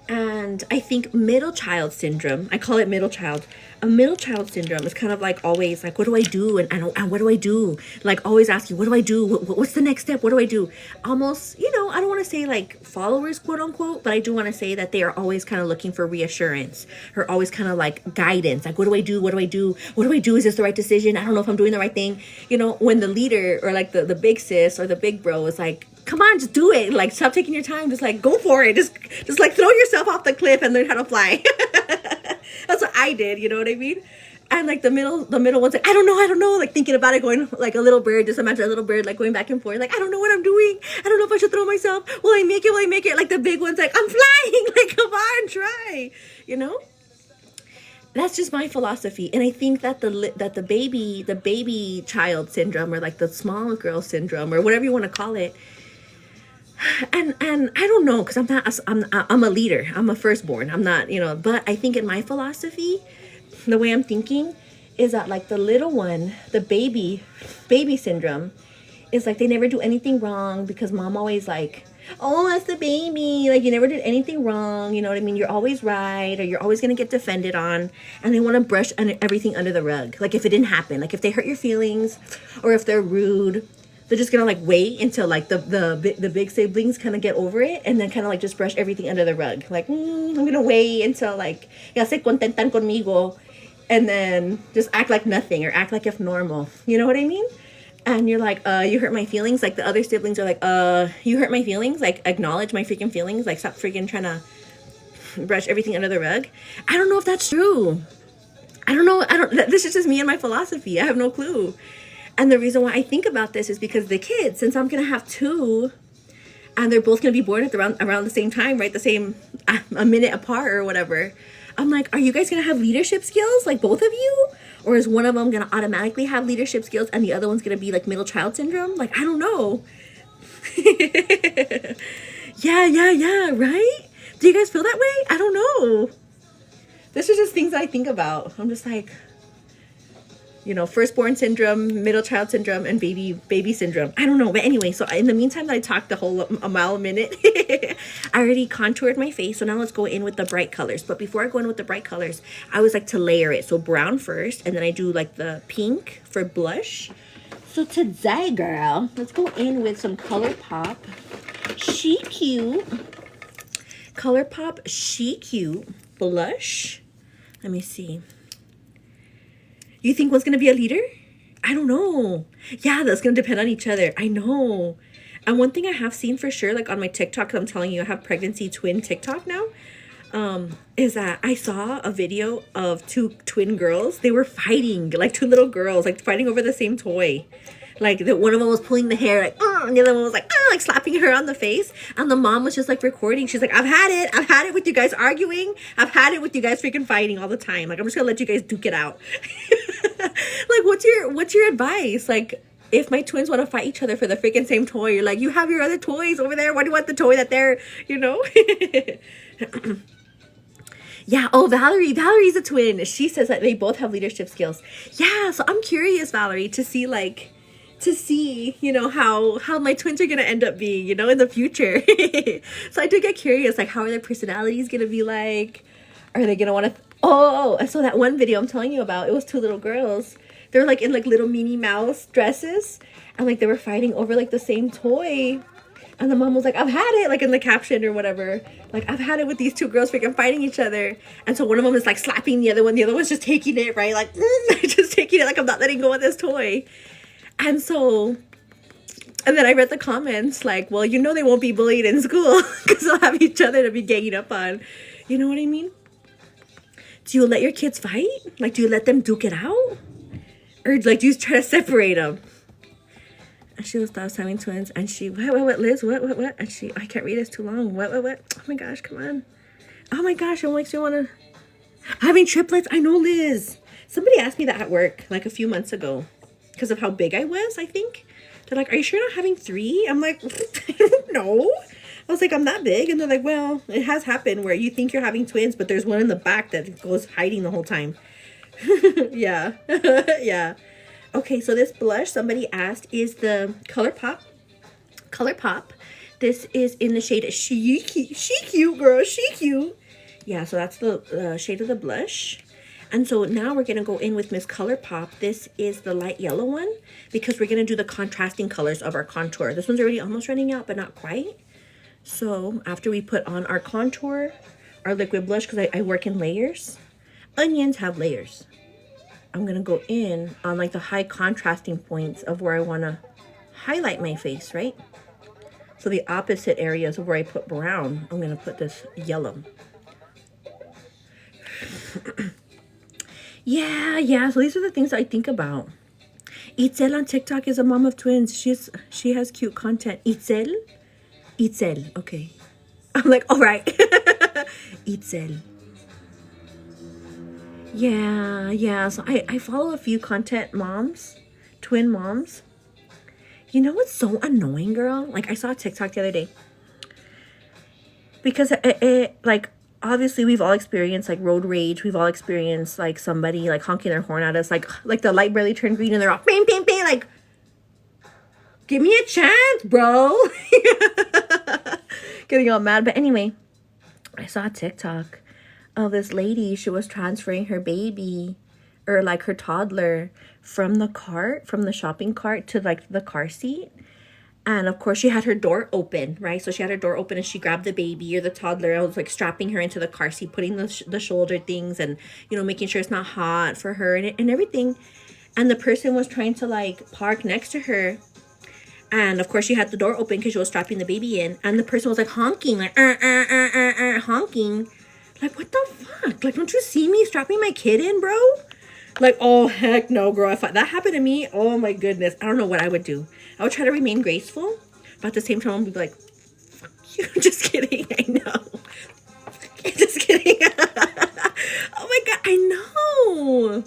And I think middle child syndrome, I call it middle child. A middle child syndrome is kind of like always like, what do I do? And what do I do? Like always asking, what do I do? What's the next step? What do I do? Almost, you know, I don't want to say like followers, quote unquote, but I do want to say that they are always kind of looking for reassurance or always kind of like guidance. Like, what do I do? What do I do? What do I do? Is this the right decision? I don't know if I'm doing the right thing. You know, when the leader or like the big sis or the big bro is like, come on, just do it. Like, stop taking your time. Just like, go for it. Just like throw yourself off the cliff and learn how to fly. That's what I did. You know what I mean? And like the middle one's like, I don't know. Like thinking about it, going like a little bird. Just imagine a little bird like going back and forth. Like, I don't know what I'm doing. I don't know if I should throw myself. Will I make it? Like the big one's like, I'm flying. Like, come on, try. You know? That's just my philosophy. And I think that the baby child syndrome, or like the small girl syndrome, or whatever you want to call it. And I don't know, because I'm a leader. I'm a firstborn. I'm not, you know, but I think in my philosophy, the way I'm thinking is that like the little one, the baby syndrome is like they never do anything wrong because mom always like, oh, that's the baby. Like you never did anything wrong. You know what I mean? You're always right, or you're always going to get defended on. And they want to brush everything under the rug. Like if it didn't happen, like if they hurt your feelings or if they're rude, they're just gonna like wait until like the big siblings kind of get over it, and then kind of like just brush everything under the rug. Like I'm gonna wait until like ya se contentan conmigo, and then just act like nothing or act like if normal. You know what I mean? And you're like, you hurt my feelings. Like the other siblings are like, you hurt my feelings. Like acknowledge my freaking feelings. Like stop freaking trying to brush everything under the rug. I don't know if that's true. I don't know. This is just me and my philosophy. I have no clue. And the reason why I think about this is because the kids, since I'm going to have 2, and they're both going to be born at around the same time, right? The same, a minute apart or whatever. I'm like, are you guys going to have leadership skills, like both of you? Or is one of them going to automatically have leadership skills and the other one's going to be like middle child syndrome? Like, I don't know. Yeah, right? Do you guys feel that way? I don't know. This is just things I think about. I'm just like, you know, firstborn syndrome, middle child syndrome, and baby syndrome. I don't know. But anyway, so in the meantime that I talked the whole a mile a minute, I already contoured my face. So now let's go in with the bright colors. But before I go in with the bright colors, I always like to layer it. So brown first, and then I do like the pink for blush. So today, girl, let's go in with some ColourPop She Cute. ColourPop She Cute blush. Let me see. You think one's going to be a leader? I don't know. Yeah, that's going to depend on each other. I know. And one thing I have seen for sure, like on my TikTok, 'cause I'm telling you, I have pregnancy twin TikTok now, is that I saw a video of 2 twin girls. They were fighting, like 2 little girls, like fighting over the same toy. Like one of them was pulling the hair, like, and the other one was like slapping her on the face. And the mom was just like recording. She's like, I've had it with you guys arguing. I've had it with you guys freaking fighting all the time. Like, I'm just gonna let you guys duke it out. Like, what's your advice? Like, if my twins want to fight each other for the freaking same toy, you're like, you have your other toys over there. Why do you want the toy that they're, you know? Yeah. Oh, Valerie's a twin. She says that they both have leadership skills. Yeah. So I'm curious, Valerie, to see, you know, how my twins are going to end up being, you know, in the future. So I do get curious, like, how are their personalities going to be like? Are they going to want to... Oh, I saw that one video I'm telling you about. It was 2 little girls. They were like in like little Minnie Mouse dresses. And like they were fighting over like the same toy. And the mom was like, I've had it, like in the caption or whatever. Like, I've had it with these 2 girls freaking fighting each other. And so one of them is like slapping the other one. The other one's just taking it, right? Like, just taking it, like, I'm not letting go of this toy. And so, and then I read the comments like, well, you know, they won't be bullied in school because they'll have each other to be ganging up on. You know what I mean? Do you let your kids fight? Like, do you let them duke it out? Or like, do you try to separate them? And she was having twins, and she, what, Liz, what? And she, I can't read this too long. What? Oh my gosh, come on. Oh my gosh, it makes me want to, having triplets. I know, Liz. Somebody asked me that at work like a few months ago because of how big I was, I think. They're like, are you sure you're not having 3? I'm like, I don't know. I was like, I'm that big. And they're like, well, it has happened where you think you're having twins, but there's one in the back that goes hiding the whole time. Yeah. Yeah. Okay, so this blush, somebody asked, is the ColourPop. This is in the shade She Cute, girl. She Cute. Yeah, so that's the shade of the blush. And so now we're going to go in with Miss ColourPop. This is the light yellow one because we're going to do the contrasting colors of our contour. This one's already almost running out, but not quite. So after we put on our contour, our liquid blush, because I work in layers. Onions have layers. I'm going to go in on like the high contrasting points of where I want to highlight my face, right? So the opposite areas of where I put brown, I'm going to put this yellow. Yeah, so these are the things I think about. Itzel on TikTok is a mom of twins. She has cute content. Itzel, okay. I'm like, all right. Itzel. Yeah, so I follow a few content moms, twin moms. You know what's so annoying, girl? Like, I saw a TikTok the other day. Because it like, obviously we've all experienced like road rage. We've all experienced like somebody like honking their horn at us, like the light barely turned green and they're all bang, bang, bang, like, give me a chance, bro. Getting all mad. But anyway, I saw a TikTok of this lady. She was transferring her baby or like her toddler from the shopping cart to like the car seat. And of course she had her door open, right? So she had her door open and she grabbed the baby or the toddler. I was like strapping her into the car seat, putting the shoulder things and, you know, making sure it's not hot for her and everything. And the person was trying to like park next to her. And of course she had the door open because she was strapping the baby in. And the person was like honking, like, honking. Like, what the fuck? Like, don't you see me strapping my kid in, bro? Like, oh, heck no, girl. If that happened to me, oh my goodness. I don't know what I would do. I would try to remain graceful, but at the same time, I would be like, fuck you. Just kidding. I know. Just kidding. Oh my God. I know.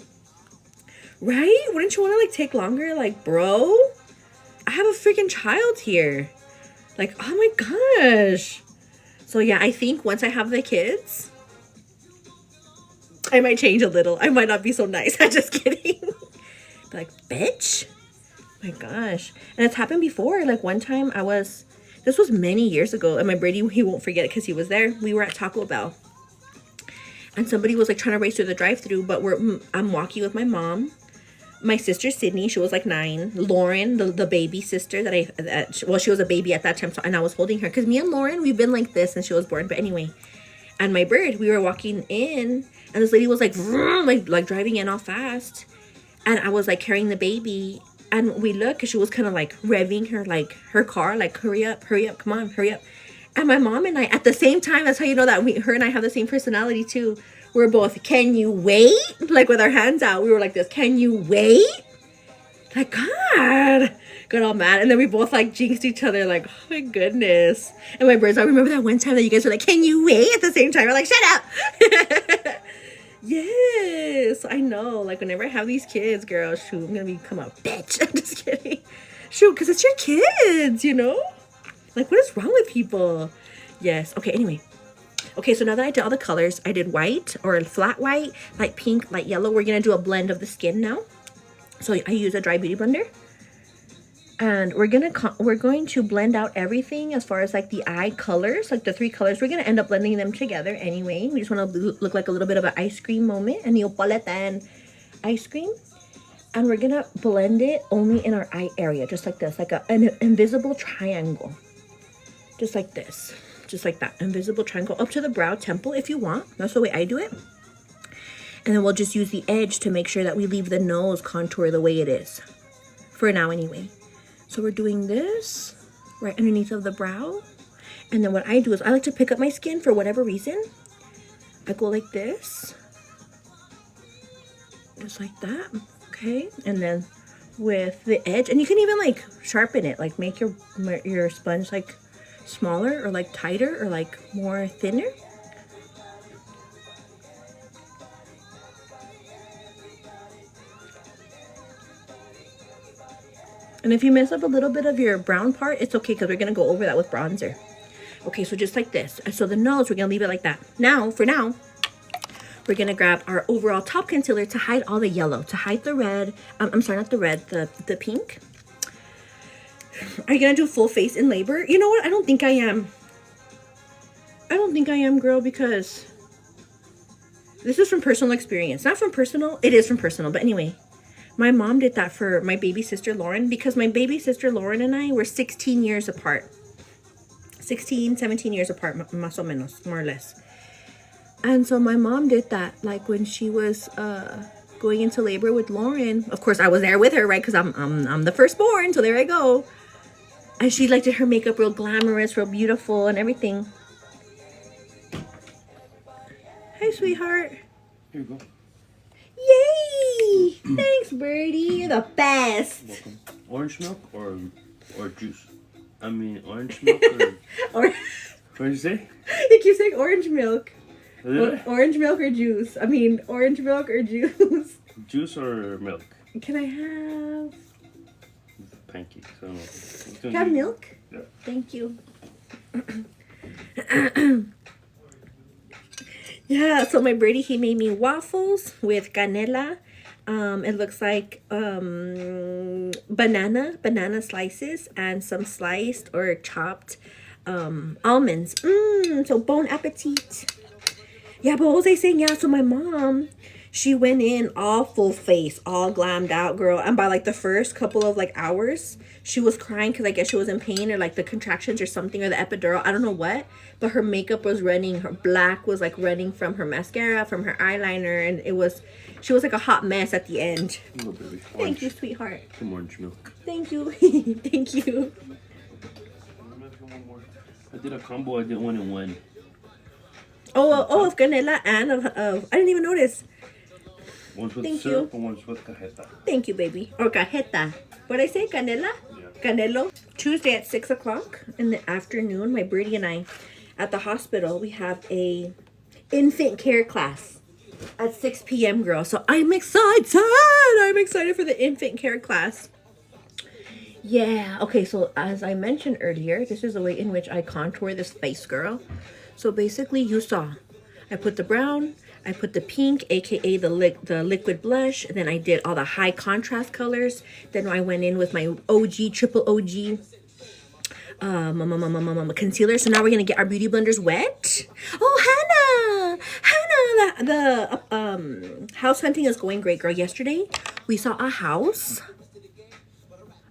Right? Wouldn't you want to, like, take longer? Like, bro, I have a freaking child here. Like, oh my gosh. So, yeah, I think once I have the kids, I might change a little. I might not be so nice. I'm just kidding. Be like, bitch. My gosh. And it's happened before. Like, one time this was many years ago. And my Brady, he won't forget it because he was there. We were at Taco Bell. And somebody was, like, trying to race through the drive-thru. But I'm walking with my mom. My sister, Sydney, she was, like, 9. Lauren, the baby sister well, she was a baby at that time. So, and I was holding her. Because me and Lauren, we've been like this since she was born. But anyway. And my bird, we were walking in. And this lady was like, vroom, like driving in all fast. And I was like carrying the baby. And we looked, because she was kind of like revving her car, like, hurry up, come on, hurry up. And my mom and I, at the same time, that's how you know that her and I have the same personality too. We're both, can you wait? Like, with our hands out, we were like this, can you wait? Like, God. Got all mad. And then we both like jinxed each other, like, oh my goodness. And my birds, I remember that one time that you guys were like, can you wait? At the same time, we're like, shut up. Yes, I know. Like, whenever I have these kids, girl, shoot, I'm gonna become a bitch. I'm just kidding. Shoot, because it's your kids, you know? Like, what is wrong with people? Yes. Okay, anyway. Okay, so now that I did all the colors, I did white or flat white, light pink, light yellow. We're gonna do a blend of the skin now. So I use a dry beauty blender. And we're going to blend out everything as far as like the eye colors, like the 3 colors. We're going to end up blending them together anyway. We just want to look like a little bit of an ice cream moment. A Neapolitan ice cream. And we're going to blend it only in our eye area, just like this, like an invisible triangle. Just like this. Just like that. Invisible triangle up to the brow temple if you want. That's the way I do it. And then we'll just use the edge to make sure that we leave the nose contour the way it is. For now anyway. So we're doing this right underneath of the brow. And then what I do is I like to pick up my skin for whatever reason. I go like this. Just like that. Okay. And then with the edge, and you can even like sharpen it, like make your sponge like smaller or like tighter or like more thinner. And if you mess up a little bit of your brown part, it's okay because we're going to go over that with bronzer. Okay, so just like this. So the nose, we're going to leave it like that. Now, for now, we're going to grab our overall top concealer to hide all the yellow, to hide the red. I'm sorry, not the red, the pink. Are you going to do full face in labor? You know what? I don't think I am. I don't think I am, girl, because this is from personal experience. Not from personal. It is from personal, but anyway. My mom did that for my baby sister, Lauren, because my baby sister, Lauren, and I were 16 years apart. 16, 17 years apart, más o menos, more or less. And so my mom did that, like, when she was going into labor with Lauren. Of course, I was there with her, right, because I'm the firstborn, so there I go. And she, like, did her makeup real glamorous, real beautiful, and everything. Hey, sweetheart. Here you go. Yay! Thanks, Birdie. You're the best. Welcome. Orange milk or juice? I mean, orange milk or... Or what did you say? you keep saying orange milk. Really? Orange milk or juice? I mean, orange milk or juice? Juice or milk? Can I have... Pancakes. I don't know. Can I have milk? Yeah. Thank you. Yeah, so my Birdie, he made me waffles with canela. It looks like banana slices and some sliced or chopped almonds. So bon appetit. Yeah, but what was I saying? Yeah, so my mom, she went in all full face, all glammed out, girl. And by like the first couple of like hours, she was crying because I guess she was in pain or like the contractions or something or the epidural. I don't know what. But her makeup was running. Her black was like running from her mascara, from her eyeliner. And she was like a hot mess at the end. Oh, baby. Thank you, sweetheart. Some orange milk. Thank you. Thank you. I did a combo. I did 1 in 1. Oh, of canela and of I didn't even notice. One's with Thank syrup you. and one's with cajeta. Thank you, baby. Or cajeta. What did I say? Canela? Yeah. Canelo. Tuesday at 6 o'clock in the afternoon, my birdie and I, at the hospital, we have a infant care class at 6 p.m. girl. So I'm excited. I'm excited for the infant care class. Yeah. Okay, so as I mentioned earlier, this is the way in which I contour this face, girl. So basically, you saw. I put the brown, I put the pink, aka the liquid blush, and then I did all the high contrast colors. Then I went in with my OG, triple OG concealer. So now we're gonna get our beauty blenders wet. Oh, Hannah, the house hunting is going great, girl. Yesterday we saw a house.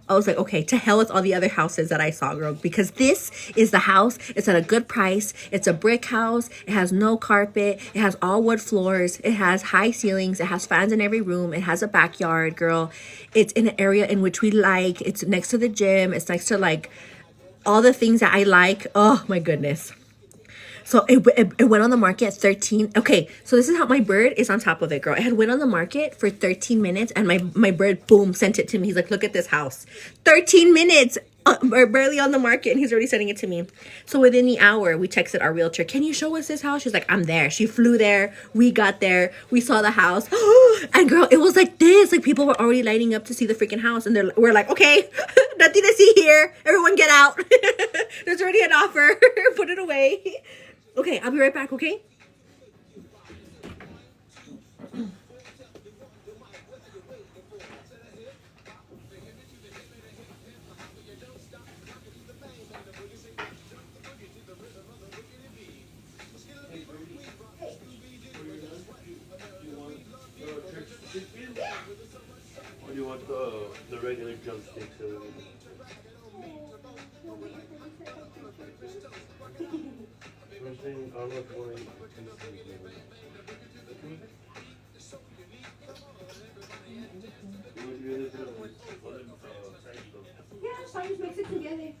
I was like, okay, to hell with all the other houses that I saw, girl, because this is the house. It's at a good price. It's a brick house. It has no carpet. It has all wood floors. It has high ceilings. It has fans in every room. It has a backyard, girl. It's in an area in which we like. It's next to the gym. It's next to like all the things that I like. Oh my goodness. So it went on the market at 13. Okay, so this is how my bird is on top of it, girl. It had went on the market for 13 minutes and my bird, boom, sent it to me. He's like, look at this house. 13 minutes, barely on the market, and he's already sending it to me. So within the hour, we texted our realtor, can you show us this house? She's like, I'm there. She flew there. We got there. We saw the house. And girl, it was like this. Like people were already lining up to see the freaking house. And we're like, okay, nothing to see here. Everyone get out. There's already an offer. Put it away. Okay, I'll be right back, okay? Or do you want the regular jump sticks? Yeah, it's fine. Just mix it together.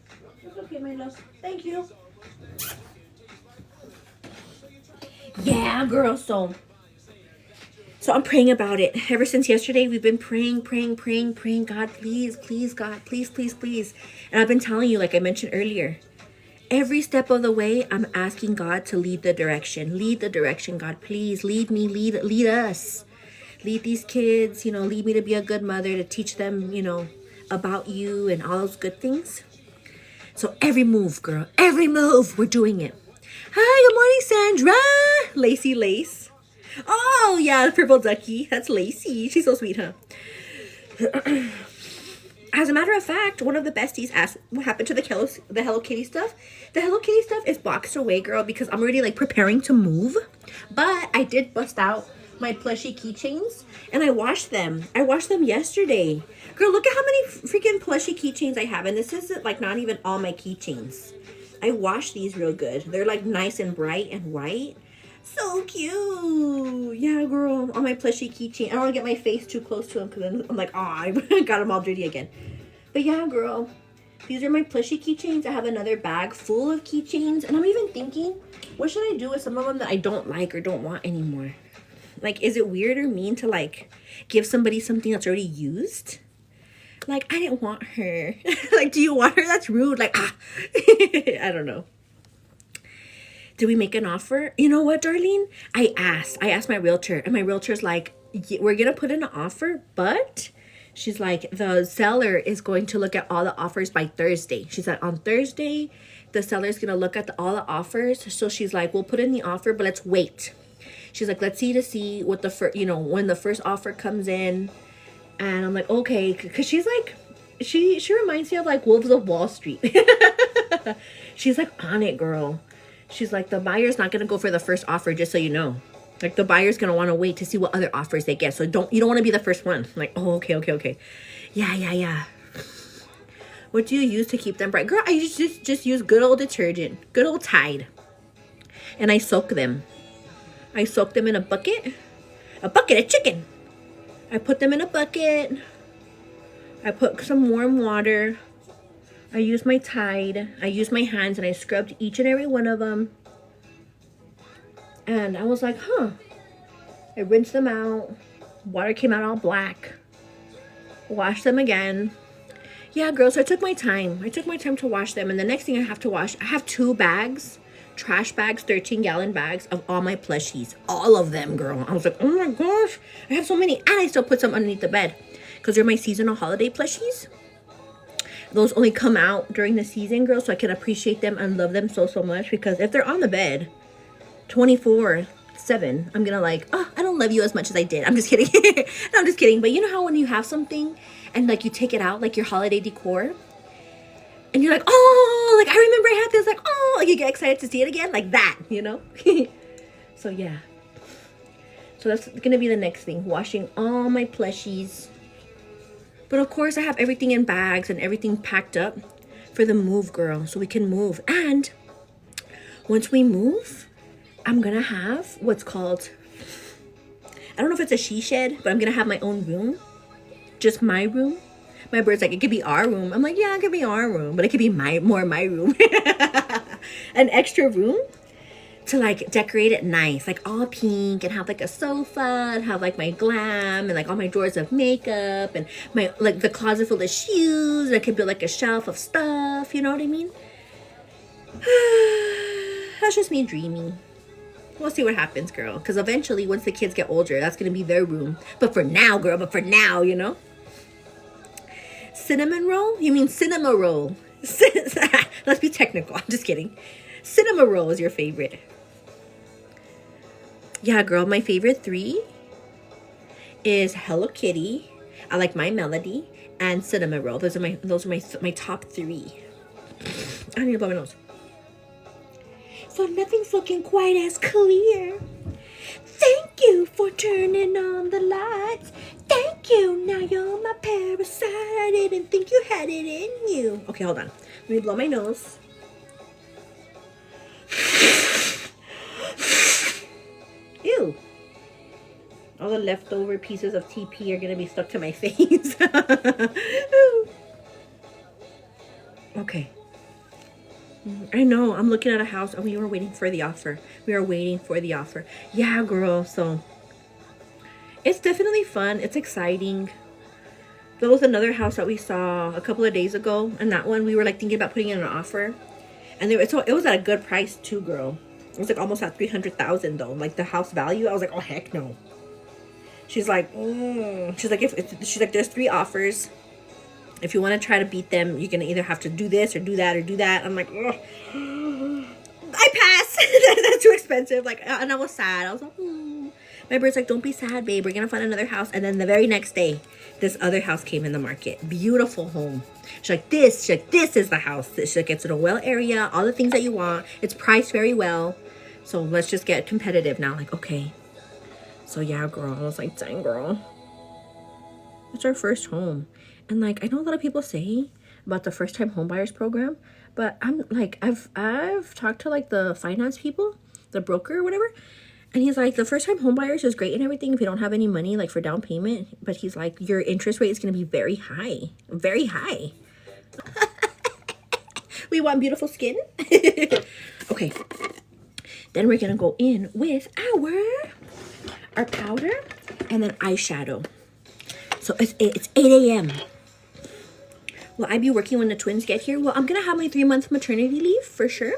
It's okay, my love. Thank you. Yeah, girl. So I'm praying about it. Ever since yesterday, we've been praying. God, please, please, God, please, please, please. And I've been telling you, like I mentioned earlier, every step of the way, I'm asking God to lead the direction. Lead the direction, God. Please lead me, lead us. Lead these kids, you know, lead me to be a good mother, to teach them, you know, about you and all those good things. So every move, girl, every move, we're doing it. Hi, good morning, Sandra. Lacey Lace. Oh, yeah, purple ducky. That's Lacey. She's so sweet, huh? As a matter of fact, one of the besties asked what happened to the Hello Kitty stuff. The Hello Kitty stuff is boxed away, girl, because I'm already like preparing to move. But I did bust out my plushie keychains and I washed them. I washed them yesterday. Girl, look at how many freaking plushie keychains I have. And this isn't like not even all my keychains. I washed these real good. They're like nice and bright and white. So cute. Yeah, girl, on my plushie keychain. I don't want to get my face too close to them because then I'm like, oh, I got them all dirty again. But yeah, girl, these are my plushie keychains. I have another bag full of keychains. And I'm even thinking, what should I do with some of them that I don't like or don't want anymore? Like, is it weird or mean to like give somebody something that's already used? Like, I didn't want her. Like, do you want her? That's rude. Like, I don't know. Did we make an offer? You know what, Darlene? I asked my realtor, and my realtor's like, we're going to put in an offer, but she's like, the seller is going to look at all the offers by Thursday. She said on Thursday, the seller's going to look at all the offers. So she's like, we'll put in the offer, but let's wait. She's like, let's see what the first, you know, when the first offer comes in. And I'm like, okay, because she's like, she reminds me of like Wolves of Wall Street. She's like on it, girl. She's like, the buyer's not going to go for the first offer, just so you know. Like, the buyer's going to want to wait to see what other offers they get. So you don't want to be the first one. I'm like, oh, okay. Yeah. What do you use to keep them bright? Girl, I just use good old detergent. Good old Tide. And I soak them. I soak them in a bucket. A bucket of chicken. I put them in a bucket. I put some warm water. I use my Tide. I use my hands and I scrubbed each and every one of them. And I was like, huh. I rinsed them out. Water came out all black. Wash them again. Yeah, girls, so I took my time. I took my time to wash them. And the next thing I have to wash, I have 2 bags, trash bags, 13-gallon bags of all my plushies. All of them, girl. I was like, oh my gosh, I have so many. And I still put some underneath the bed because they're my seasonal holiday plushies. Those only come out during the season, girl, so I can appreciate them and love them so, so much. Because if they're on the bed 24/7, I'm gonna like, oh, I don't love you as much as I did. I'm just kidding. No, I'm just kidding. But you know how when you have something and like you take it out, like your holiday decor, and you're like, oh, like I remember I had this, like, oh, like you get excited to see it again, like that, you know? So yeah. So that's gonna be the next thing, washing all my plushies. But of course, I have everything in bags and everything packed up for the move, girl. So we can move. And once we move, I'm going to have what's called, I don't know if it's a she shed, but I'm going to have my own room. Just my room. My bird's like, it could be our room. I'm like, yeah, it could be our room. But it could be more my room. An extra room to like decorate it nice, like all pink, and have like a sofa, and have like my glam and like all my drawers of makeup and my like the closet full of shoes, and I could build like a shelf of stuff, you know what I mean? That's just me dreaming. We'll see what happens, girl, because eventually once the kids get older, that's gonna be their room. But for now, girl, you know. Cinnamon roll? You mean cinema roll? Let's be technical. I'm just kidding. Cinema roll is your favorite. Yeah, girl, my favorite 3 is Hello Kitty, I like My Melody, and Cinnamon Roll. Those are my top 3. I need to blow my nose. So nothing's looking quite as clear. Thank you for turning on the lights. Thank you. Now you're my parasite. I didn't think you had it in you. Okay, hold on. Let me blow my nose. Ew. All the leftover pieces of TP are going to be stuck to my face. Okay. I know. I'm looking at a house and we were waiting for the offer. Yeah, girl. So it's definitely fun. It's exciting. There was another house that we saw a couple of days ago. And that one we were like thinking about putting in an offer. And it was at a good price too, girl. It was like almost at 300,000 though, like the house value. I was like, oh heck no. She's like, she's like, there's 3 offers. If you want to try to beat them, you're gonna either have to do this or do that or do that. I'm like, ugh. I pass. That's too expensive. Like, and I was sad. I was like, My bird's like, don't be sad, babe. We're gonna find another house. And then the very next day, this other house came in the market. Beautiful home. She's like, this is the house. She's like, it's in a well area, all the things that you want. It's priced very well. So let's just get competitive now. Like, okay. So yeah, girl. I was like, dang, girl. It's our first home. And like, I know a lot of people say about the first time home buyers program, but I'm like, I've talked to like the finance people, the broker or whatever. And he's like, the first time home buyers is great and everything if you don't have any money like for down payment. But he's like, your interest rate is going to be very high. Very high. We want beautiful skin. Okay. Then we're going to go in with our powder and then eyeshadow. So it's 8 a.m. Will I be working when the twins get here? Well, I'm going to have my 3-month maternity leave for sure.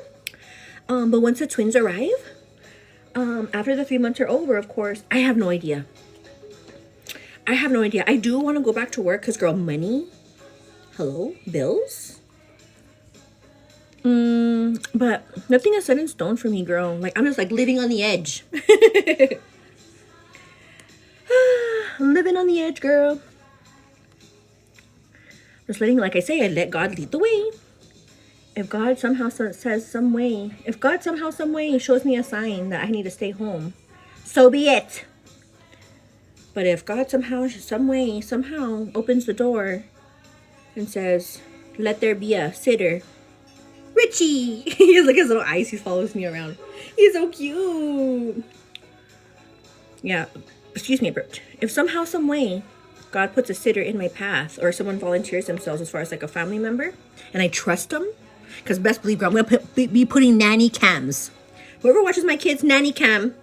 But once the twins arrive, after the 3 months are over, of course, I have no idea. I do want to go back to work because, girl, money. Hello? Bills? But nothing is set in stone for me, girl. Like, I'm just, like, living on the edge. Living on the edge, girl. Just letting, like I say, I let God lead the way. If God somehow says some way, if God somehow some way shows me a sign that I need to stay home, so be it. But if God somehow, some way, somehow opens the door and says, let there be a sitter. Richie! He's like his little eyes. He follows me around. He's so cute. Yeah. Excuse me, Bert. If somehow, some way, God puts a sitter in my path or someone volunteers themselves as far as like a family member and I trust them, because best believe, girl, I'm going to be putting nanny cams. Whoever watches my kids, nanny cam.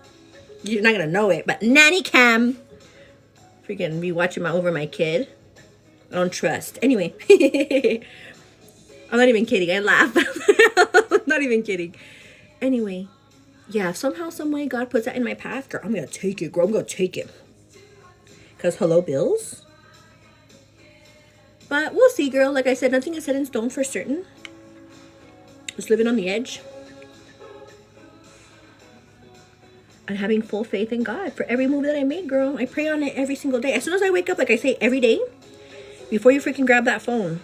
You're not going to know it, but nanny cam. Freaking be watching over my kid. I don't trust. Anyway. I'm not even kidding. I laugh. I'm not even kidding. Anyway. Yeah, somehow, some way God puts that in my path. Girl, I'm going to take it, girl. I'm going to take it. Because hello, bills. But we'll see, girl. Like I said, nothing is set in stone for certain. Just living on the edge. And having full faith in God for every move that I make, girl. I pray on it every single day. As soon as I wake up, like I say, every day, before you freaking grab that phone,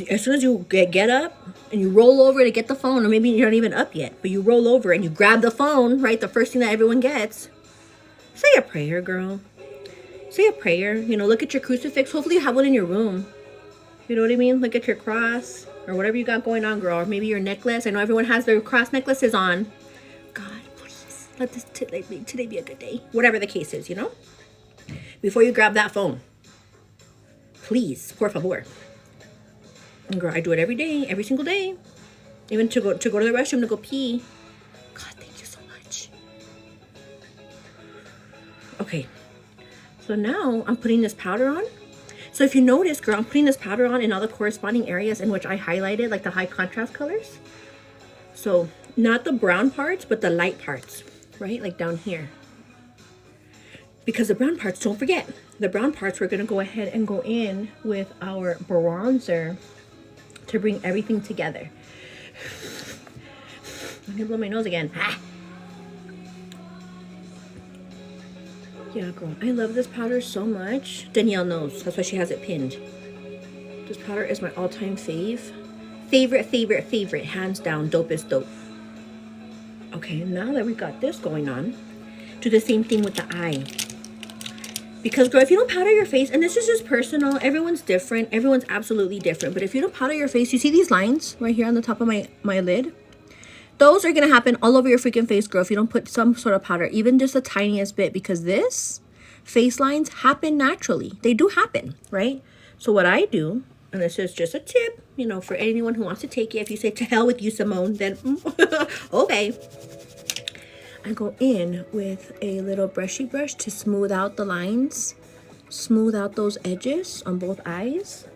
as soon as you get up and you roll over to get the phone, or maybe you're not even up yet, but you roll over and you grab the phone, right? The first thing that everyone gets. Say a prayer, girl. Say a prayer. You know, look at your crucifix. Hopefully you have one in your room. You know what I mean? Look at your cross or whatever you got going on, girl. Or maybe your necklace. I know everyone has their cross necklaces on. God, please, let this today be a good day. Whatever the case is, you know? Before you grab that phone. Please, por favor. And girl, I do it every day, every single day. Even to go to the restroom to go pee. God, thank you so much. Okay. So now I'm putting this powder on. So if you notice, girl, I'm putting this powder on in all the corresponding areas in which I highlighted, like the high contrast colors. So not the brown parts, but the light parts, right? Like down here. Because the brown parts, don't forget, the brown parts, we're going to go ahead and go in with our bronzer to bring everything together. I'm going to blow my nose again. Ah. Yeah, girl, I love this powder so much. Danielle knows. That's why she has it pinned. This powder is my all-time fave. Favorite. Hands down. Dopest dope. Okay, now that we got this going on, do the same thing with the eye. Because, girl, if you don't powder your face, and this is just personal, everyone's different. Everyone's absolutely different. But if you don't powder your face, you see these lines right here on the top of my lid? Those are going to happen all over your freaking face, girl, if you don't put some sort of powder, even just the tiniest bit. Because this, face lines happen naturally. They do happen, right? So what I do, and this is just a tip, you know, for anyone who wants to take it. If you say, to hell with you, Simone, then okay. I go in with a little brushy brush to smooth out the lines, smooth out those edges on both eyes,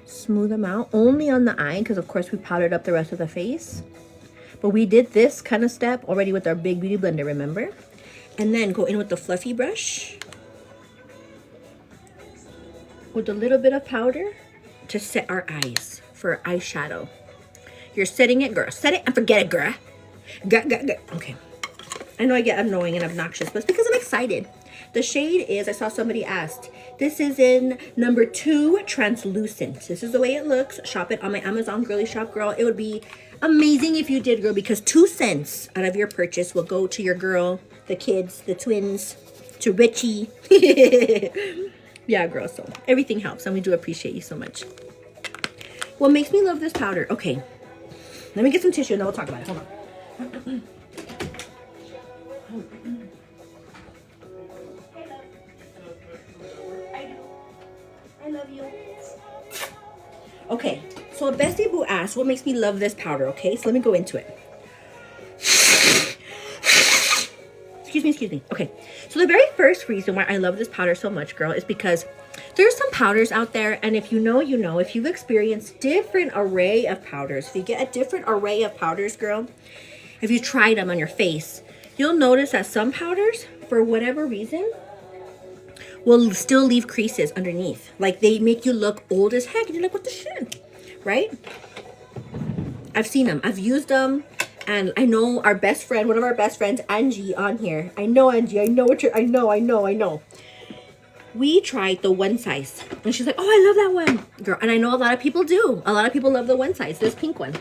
smooth them out only on the eye because of course we powdered up the rest of the face. But we did this kind of step already with our big beauty blender, remember? And then go in with the fluffy brush with a little bit of powder to set our eyes for eyeshadow. You're setting it, girl. Set it and forget it, girl. Okay. I know I get annoying and obnoxious, but it's because I'm excited. The shade is, I saw somebody asked, this is in number 2, translucent. This is the way it looks. Shop it on my Amazon girly shop, girl. It would be amazing if you did, girl, because 2 cents out of your purchase will go to your girl, the kids, the twins, to Richie. Yeah, girl, so everything helps, and we do appreciate you so much. What makes me love this powder? Okay, let me get some tissue and then we'll talk about it. Hold on. I love you. Okay, so a bestie boo asked, what makes me love this powder? Okay, so let me go into it. Excuse me. Okay, so the very first reason why I love this powder so much, girl, is because there's some powders out there, and if you know, you know. If you've experienced different array of powders, if you get a different array of powders, girl, if you tried them on your face, you'll notice that some powders, for whatever reason, will still leave creases underneath. Like, they make you look old as heck, and you're like, what the shit, right? I've seen them. I've used them. And I know our best friend, one of our best friends, Angie, on here. I know, Angie. I know what you're... I know. We tried the one size. And she's like, oh, I love that one. Girl, and I know a lot of people do. A lot of people love the one size. This pink one.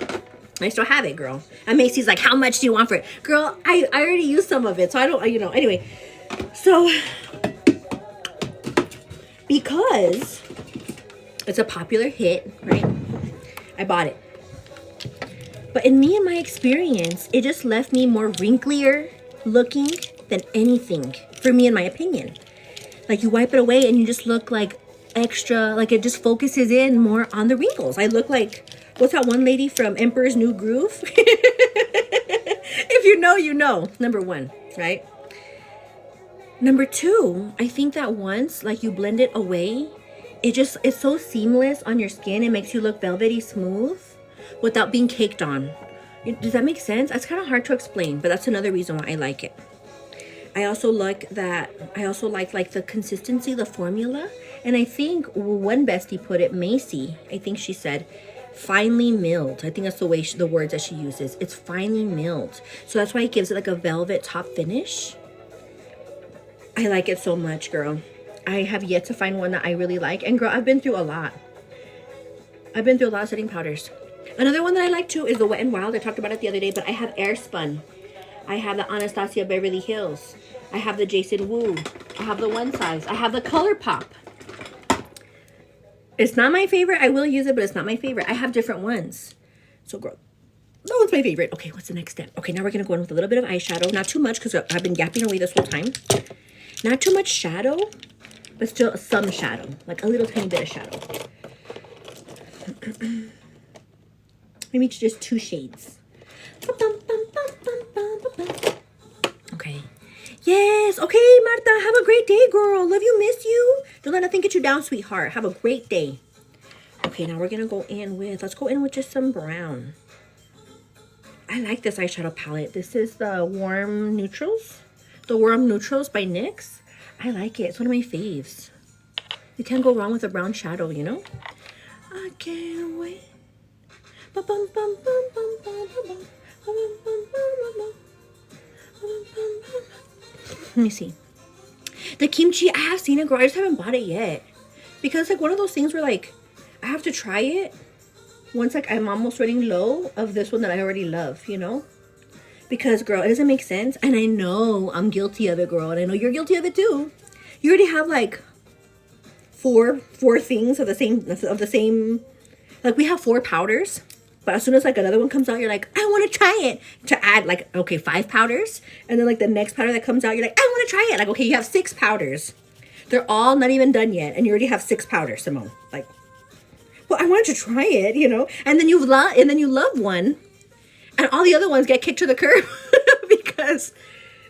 I still have it, girl. And Macy's like, how much do you want for it? Girl, I already used some of it. So I don't... You know, anyway. So... because it's a popular hit, right? I bought it. But in me and my experience, it just left me more wrinklier looking than anything, for me in my opinion. Like, you wipe it away and you just look like extra, like it just focuses in more on the wrinkles. I look like, what's that one lady from Emperor's New Groove? If you know, you know. Number 1, right? Number two, I think that once like you blend it away, it's so seamless on your skin. It makes you look velvety smooth without being caked on. Does that make sense? That's kind of hard to explain, but that's another reason why I like it. I also like like the consistency, the formula. And I think one bestie put it, Macy, I think she said, finely milled. I think that's the way the words that she uses. It's finely milled. So that's why it gives it like a velvet top finish. I like it so much, girl. I have yet to find one that I really like. And girl, I've been through a lot. I've been through a lot of setting powders. Another one that I like too is the Wet n Wild. I talked about it the other day, but I have Air Spun. I have the Anastasia Beverly Hills. I have the Jason Wu. I have the One Size. I have the Color Pop. It's not my favorite. I will use it, but it's not my favorite. I have different ones. So girl, that one's my favorite. Okay, what's the next step? Okay, now we're going to go in with a little bit of eyeshadow. Not too much because I've been yapping away this whole time. Not too much shadow, but still some shadow. Like a little tiny bit of shadow. Maybe just 2 shades. Okay. Yes. Okay, Marta. Have a great day, girl. Love you. Miss you. Don't let nothing get you down, sweetheart. Have a great day. Okay, now we're going to go in with, let's go in with just some brown. I like this eyeshadow palette. This is the Warm Neutrals. The Warm Neutrals by NYX. I like it. It's one of my faves. You can't go wrong with a brown shadow, you know? I can't wait. Let me see. The kimchi, I have seen it, girl. I just haven't bought it yet. Because it's like one of those things where like, I have to try it once like I'm almost running low of this one that I already love, you know? Because girl, it doesn't make sense. And I know I'm guilty of it, girl. And I know you're guilty of it too. You already have like four things of the same, like we have 4 powders. But as soon as like another one comes out, you're like, I want to try it. To add like, okay, 5 powders. And then like the next powder that comes out, you're like, I want to try it. Like, okay, you have 6 powders. They're all not even done yet. And you already have 6 powders, Simone. Like, well, I wanted to try it, you know. And then you love one. And all the other ones get kicked to the curb. Because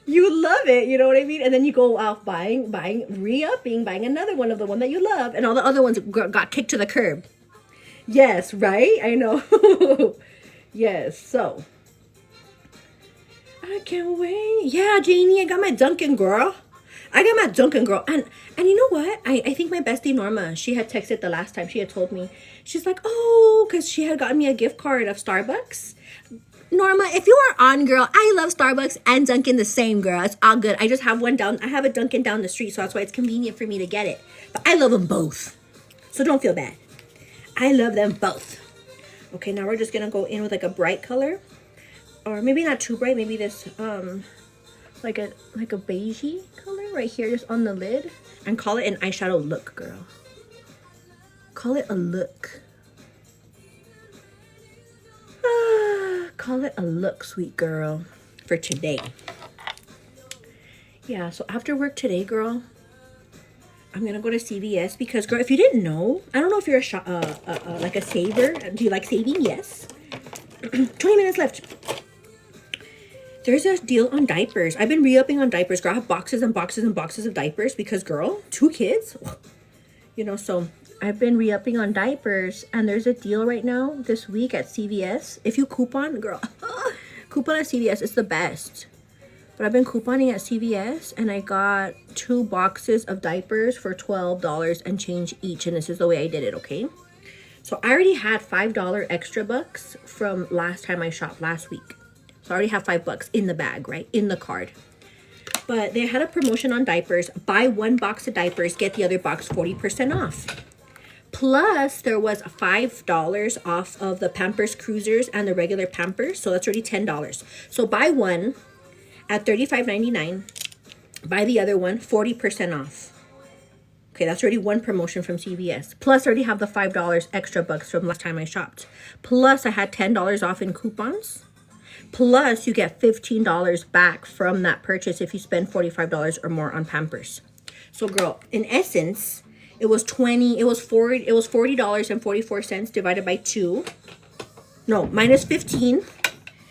you love it, you know what I mean? And then you go out buying another one of the one that you love. And all the other ones got kicked to the curb. Yes, right? I know. Yes, so. I can't wait. Yeah, Janie, I got my Dunkin', girl. And you know what? I think my bestie Norma, she had texted the last time. She had told me. She's like, oh, because she had gotten me a gift card of Starbucks. Norma, if you are on, girl, I love Starbucks and Dunkin' the same, girl. It's all good. I just have one down. I have a Dunkin' down the street, so that's why it's convenient for me to get it. But I love them both. So don't feel bad. I love them both. Okay, now we're just going to go in with like a bright color. Or maybe not too bright. Maybe this, like a beigey color right here just on the lid. And call it an eyeshadow look, girl. Call it a look. Call it a look, sweet girl, for today. Yeah, so after work today, girl, I'm gonna go to CVS because, girl, if you didn't know, I don't know if you're like a saver. Do you like saving? Yes. 20 minutes left. There's a deal on diapers. I've been re-upping on diapers, girl. I have boxes and boxes and boxes of diapers because, girl, 2 kids, you know, so I've been re-upping on diapers, and there's a deal right now this week at CVS. If you coupon, girl, coupon at CVS, it's the best. But I've been couponing at CVS, and I got 2 boxes of diapers for $12 and change each, and this is the way I did it, okay? So I already had $5 extra bucks from last time I shopped last week. So I already have $5 in the bag, right? In the card. But they had a promotion on diapers. Buy 1 box of diapers, get the other box 40% off. Plus, there was $5 off of the Pampers Cruisers and the regular Pampers. So that's already $10. So buy one at $35.99. Buy the other one, 40% off. Okay, that's already one promotion from CVS. Plus, I already have the $5 extra bucks from last time I shopped. Plus, I had $10 off in coupons. Plus, you get $15 back from that purchase if you spend $45 or more on Pampers. So, girl, in essence, it was $40.44 divided by 2. No, minus 15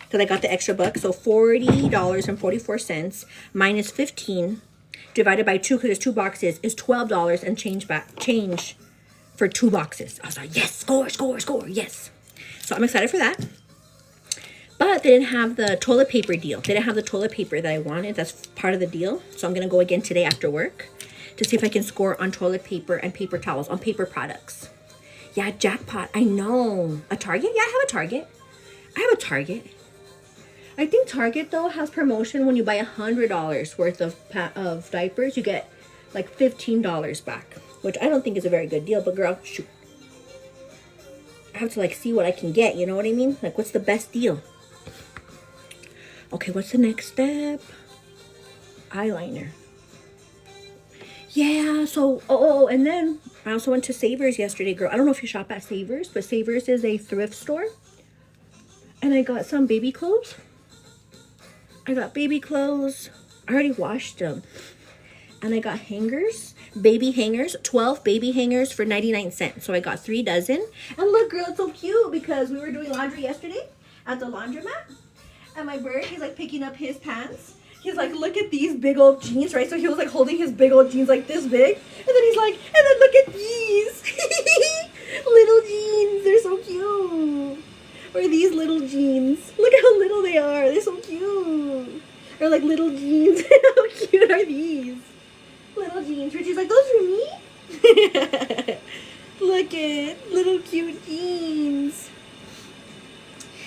because I got the extra buck. So $40.44 minus 15. divided by 2, because there's 2 boxes, is $12 and change for 2 boxes. I was like, yes, score, yes. So I'm excited for that. But they didn't have the toilet paper deal. They didn't have the toilet paper that I wanted. That's part of the deal. So I'm going to go again today after work to see if I can score on toilet paper and paper towels, on paper products. Yeah, jackpot. I know. A Target? Yeah, I have a Target. I think Target, though, has promotion when you buy $100 worth of diapers. You get like $15 back, which I don't think is a very good deal. But girl, shoot. I have to like see what I can get. You know what I mean? Like, what's the best deal? Okay, what's the next step? Eyeliner. Yeah, so, and then I also went to Savers yesterday, girl. I don't know if you shop at Savers, but Savers is a thrift store. And I got some baby clothes. I already washed them. And I got hangers, baby hangers, 12 baby hangers for 99 cents. So I got 3 dozen. And look, girl, it's so cute because we were doing laundry yesterday at the laundromat. And my bird, he's like picking up his pants. He's like, look at these big old jeans, right? So he was like holding his big old jeans like this big. And then he's like, and then look at these little jeans. They're so cute. Or these little jeans. Look how little they are. They're so cute. Or like little jeans. How cute are these? Little jeans. Richie's like, those are me? Look at little cute jeans.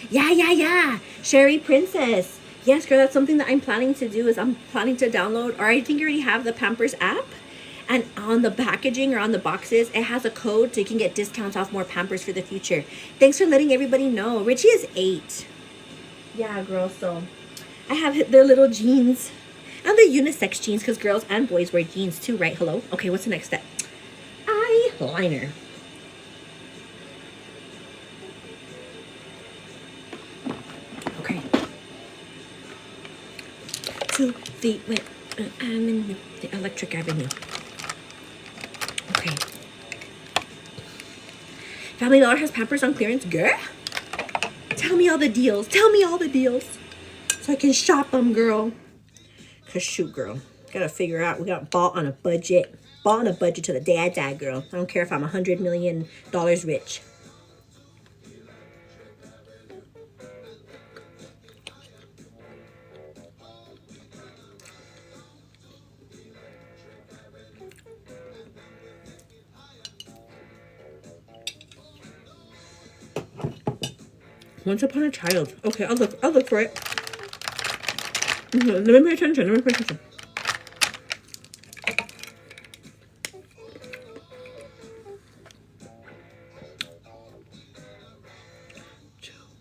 Yeah. Sherry Princess. Yes, girl, that's something that I'm planning to do. Is I'm planning to download, or I think you already have the Pampers app. And on the packaging or on the boxes, it has a code so you can get discounts off more Pampers for the future. Thanks for letting everybody know. Richie is 8. Yeah, girl, so I have their little jeans. And the unisex jeans, because girls and boys wear jeans too, right? Hello? Okay, what's the next step? Eyeliner. Okay. 2 feet with an avenue, the Electric Avenue. Okay. Family Dollar has Pampers on clearance. Girl, tell me all the deals. So I can shop them, girl. Cause shoot, girl, gotta figure out. We got bought on a budget. Bought on a budget to the day I die, girl. I don't care if I'm $100 million rich. Once Upon a Child. Okay, I'll look for it. Let me pay attention.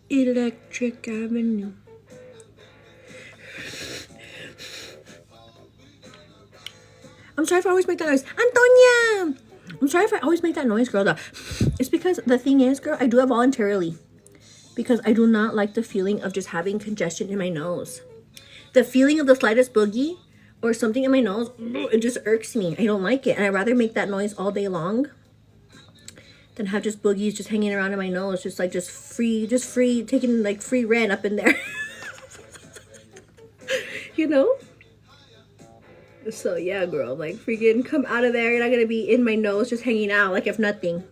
Electric Avenue. I'm sorry if I always make that noise. Antonia! I'm sorry if I always make that noise, girl. Though. It's because the thing is, girl, I do it voluntarily. Because I do not like the feeling of just having congestion in my nose. The feeling of the slightest boogie or something in my nose, it just irks me. I don't like it. And I'd rather make that noise all day long than have just boogies just hanging around in my nose. Just free, taking like free rent up in there. You know? So yeah, girl, like freaking come out of there. You're not going to be in my nose just hanging out like if nothing.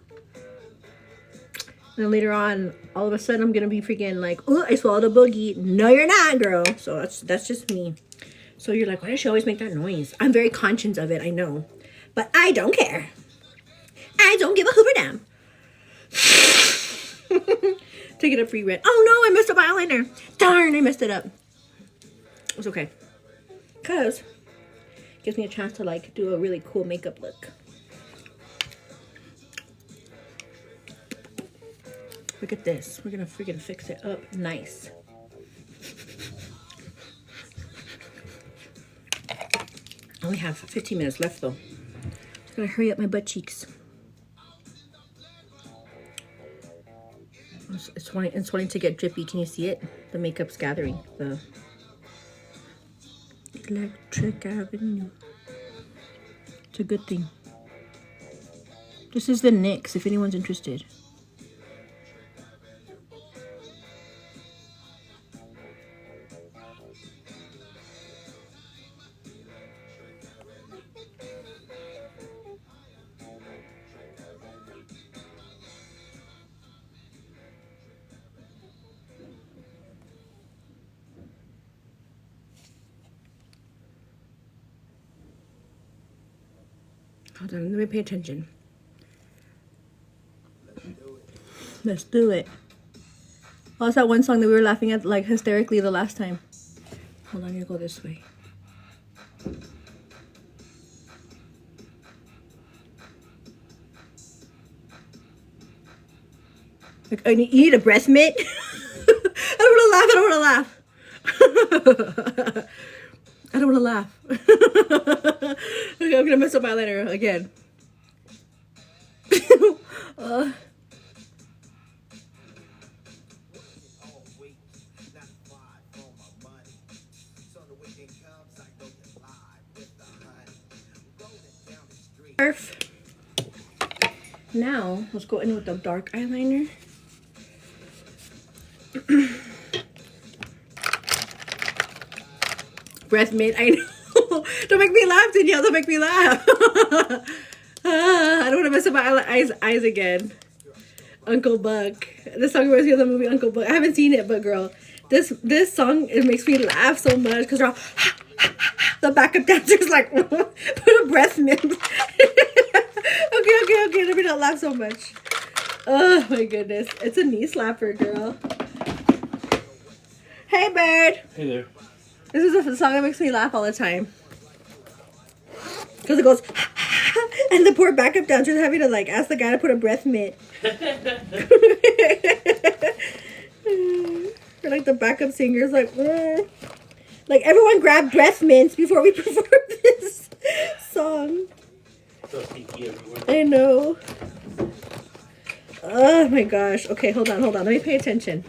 And then later on, all of a sudden, I'm going to be freaking like, oh, I swallowed a boogie. No, you're not, girl. So that's just me. So you're like, why does she always make that noise? I'm very conscious of it, I know. But I don't care. I don't give a hoover damn. Taking a free rent. Oh, no, I messed up my eyeliner. Darn, I messed it up. It's okay. Because it gives me a chance to, like, do a really cool makeup look. Look at this. We're gonna freaking fix it up nice. I only have 15 minutes left though. Just gotta hurry up my butt cheeks. It's wanting to get drippy. Can you see it? The makeup's gathering. The Electric Avenue. It's a good thing. This is the NYX if anyone's interested. Hold on, let me pay attention. Let's do it. Well, that's that one song that we were laughing at like hysterically the last time. Hold on, you go this way. Like, you need a breath mint? I don't want to laugh. I don't want to laugh. Okay, I'm gonna mess up my eyeliner again. Now let's go in with the dark eyeliner. Breath mint, I know. Don't make me laugh, Danielle. Don't make me laugh. I don't want to mess up my eyes again. Uncle Buck. This song reminds me of the movie Uncle Buck. I haven't seen it, but girl, this song, it makes me laugh so much because they're all the backup dancers like put a breath mint. Okay. Let me not laugh so much. Oh my goodness, it's a knee slapper, girl. Hey, Bird. Hey there. This is a song that makes me laugh all the time. Because it goes, and the poor backup dancers having to like ask the guy to put a breath mint. Or like the backup singers like, like everyone grab breath mints before we perform this song. So stinky everywhere. I know. Oh my gosh. Okay, hold on. Let me pay attention.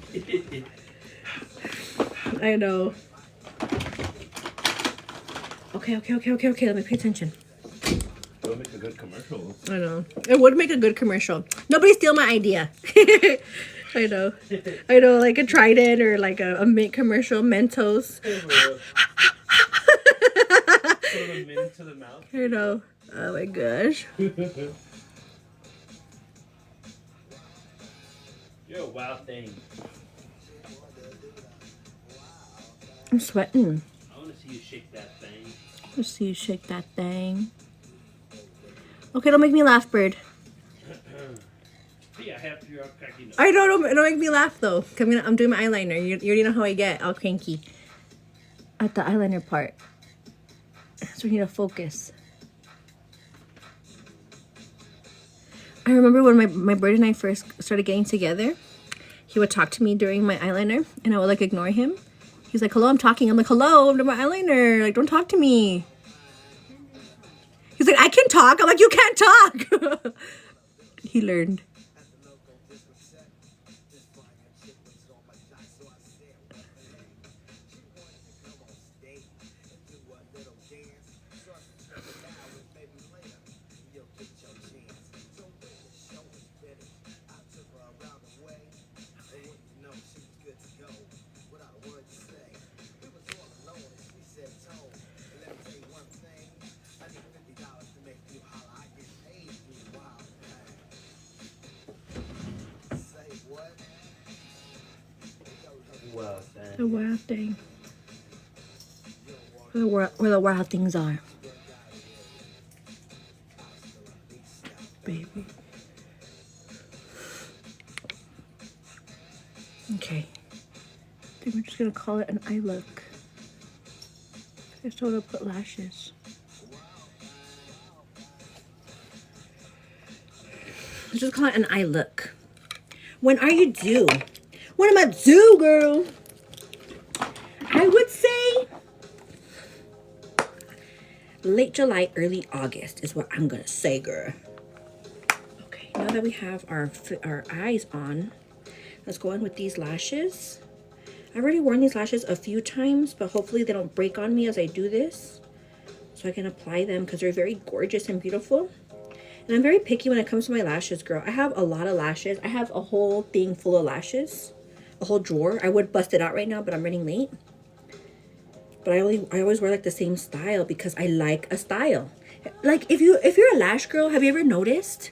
I know. Okay. Let me pay attention. It'll make a good commercial. I know. It would make a good commercial. Nobody steal my idea. I know. Like a Trident or like a mint commercial, Mentos. Put a mint to the mouth. I know. Oh my gosh. You're a wild thing. I'm sweating. I want to see you shake that thing. Let's see you shake that thing. Okay, don't make me laugh, Bird. Yeah, I have to. Cracking up. I don't make me laugh though. I'm doing my eyeliner. You already know how I get all cranky at the eyeliner part. So we need to focus. I remember when my Bird and I first started getting together, he would talk to me during my eyeliner, and I would like ignore him. He's like, "Hello, I'm talking." I'm like, "Hello, I'm doing my eyeliner. Like, don't talk to me." He's like, "I can talk." I'm like, "You can't talk." He learned. The wild thing. Where the wild things are. Baby. Okay. I think we're just gonna call it an eye look. I just want to put lashes. Let's just call it an eye look. When are you due? When am I due, girl? I would say late July, early August is what I'm gonna say, girl. Okay, now that we have our eyes on, let's go in with these lashes. I've already worn these lashes a few times, but hopefully they don't break on me as I do this, so I can apply them because they're very gorgeous and beautiful. And I'm very picky when it comes to my lashes, girl. I have a lot of lashes. I have a whole thing full of lashes, a whole drawer. I would bust it out right now, but I'm running late. But I always wear like the same style because I like a style. Like if you're a lash girl, have you ever noticed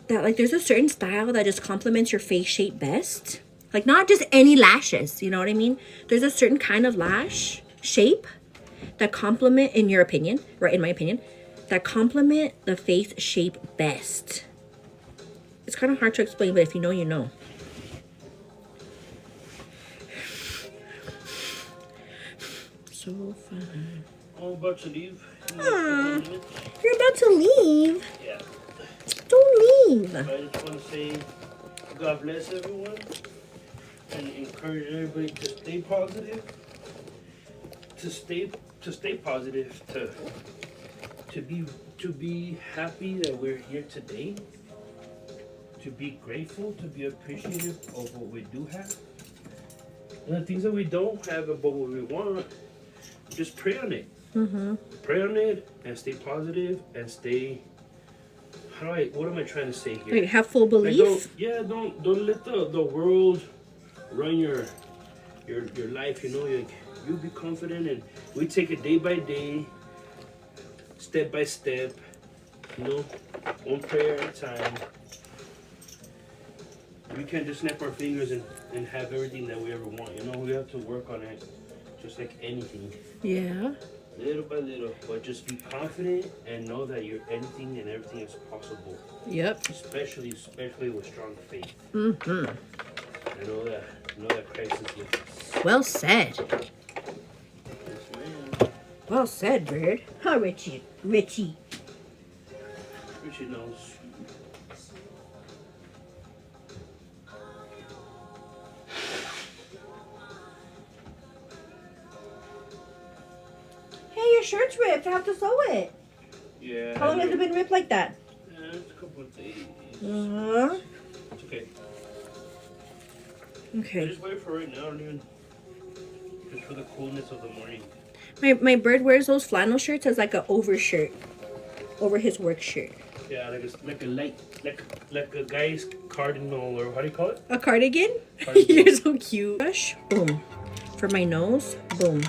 that like there's a certain style that just complements your face shape best? Like not just any lashes, you know what I mean? There's a certain kind of lash shape that complement, in your opinion, right, in my opinion, that complement the face shape best. It's kind of hard to explain, but if you know, you know. So fun. I'm about to leave. Aww, you're about to leave? Yeah. Don't leave. I just want to say God bless everyone and encourage everybody to stay positive. To stay positive. To be happy that we're here today. To be grateful. To be appreciative of what we do have. And the things that we don't have but what we want, just pray on it. Pray on it and stay positive and stay. What am I trying to say here? Like, have full belief. Like don't let the world run your life. You know, you be confident, and we take it day by day, step by step. You know, one prayer at a time. We can't just snap our fingers and have everything that we ever want. You know, we have to work on it, just like anything. Yeah. Little by little, but just be confident and know that anything and everything is possible. Yep. Especially with strong faith. Mm-hmm. I know that Christ is with us. Well said. Yes, ma'am. Well said, Bird. Huh, Richie? Richie knows. Hey, your shirt's ripped. I have to sew it. Yeah. How long has it been ripped like that? It's a couple of days. It's okay. Okay. Just wait for right now, dude. Just for the coolness of the morning. My Bird wears those flannel shirts as like an overshirt over his work shirt. Yeah, like a guy's cardinal, or how do you call it? A cardigan? Cardigan. You're so cute. Brush, boom. For my nose, boom.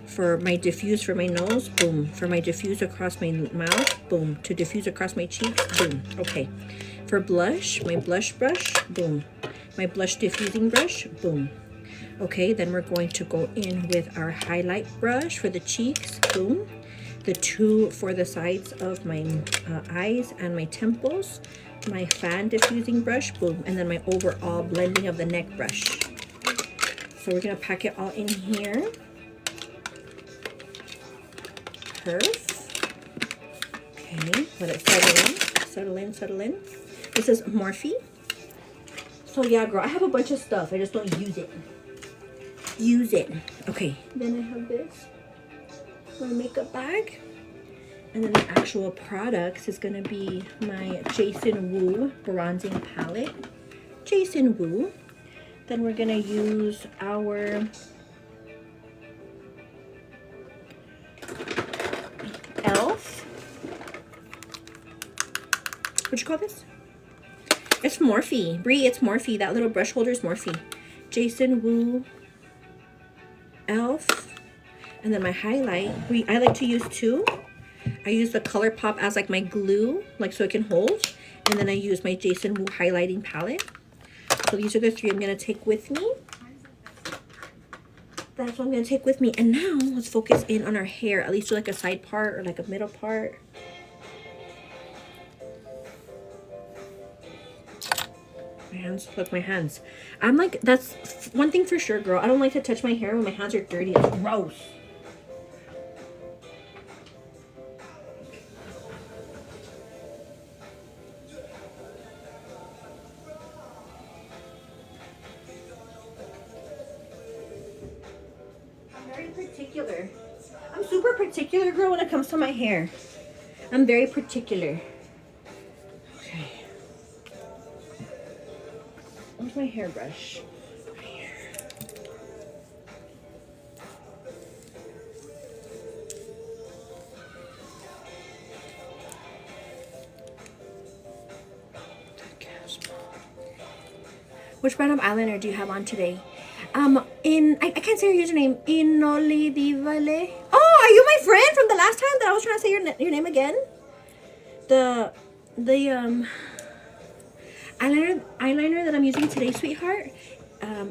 For my diffuse for my nose, boom. For my diffuse across my mouth, boom. To diffuse across my cheeks, boom. Okay. For blush, my blush brush, boom. My blush diffusing brush, boom. Okay, then we're going to go in with our highlight brush for the cheeks, boom. The two for the sides of my eyes and my temples. My fan diffusing brush, boom. And then my overall blending of the neck brush. So we're gonna pack it all in here. Perf. Okay, let it settle in. This is Morphe. So yeah, girl, I have a bunch of stuff. I just don't use it. Okay, then I have this. My makeup bag. And then the actual products is gonna be my Jason Wu bronzing palette. Jason Wu. Then we're gonna use our Elf. What'd you call this? It's Morphe. Brie, it's Morphe. That little brush holder is Morphe. Jason Wu Elf. And then my highlight. I like to use two. I use the ColourPop as like my glue, like so it can hold. And then I use my Jason Wu highlighting palette. So these are the three I'm gonna take with me. That's what I'm gonna take with me. And now let's focus in on our hair, at least do like a side part or like a middle part. My hands, look, my hands. I'm like, that's one thing for sure, girl. I don't like to touch my hair when my hands are dirty. It's gross. Particular. I'm super particular, girl, when it comes to my hair. I'm very particular. Okay. Where's my hairbrush? Right here. Which brand of eyeliner do you have on today? I can't say your username. Inolidivale. Oh, are you my friend from the last time that I was trying to say your name again? The eyeliner that I'm using today, sweetheart,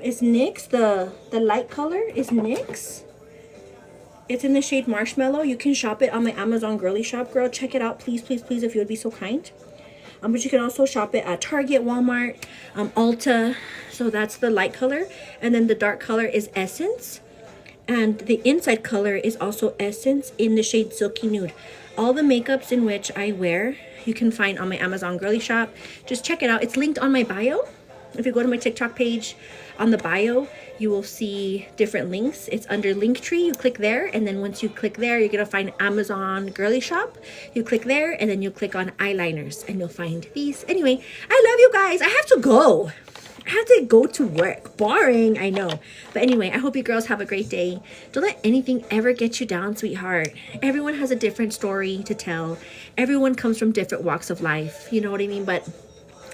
is NYX. The light color is NYX. It's in the shade Marshmallow. You can shop it on my Amazon girly shop, girl. Check it out, please, please, please, if you would be so kind. But you can also shop it at Target, Walmart, Ulta. So that's the light color. And then the dark color is Essence. And the inside color is also Essence in the shade Silky Nude. All the makeups in which I wear, you can find on my Amazon girly shop. Just check it out. It's linked on my bio. If you go to my TikTok page, on the bio, you will see different links. It's under Linktree. You click there, and then once you click there, you're gonna find Amazon girly shop. You click there, and then you click on eyeliners, and you'll find these. Anyway, I love you guys. I have to go. I have to go to work. Boring, I know. But anyway, I hope you girls have a great day. Don't let anything ever get you down, sweetheart. Everyone has a different story to tell. Everyone comes from different walks of life. You know what I mean? But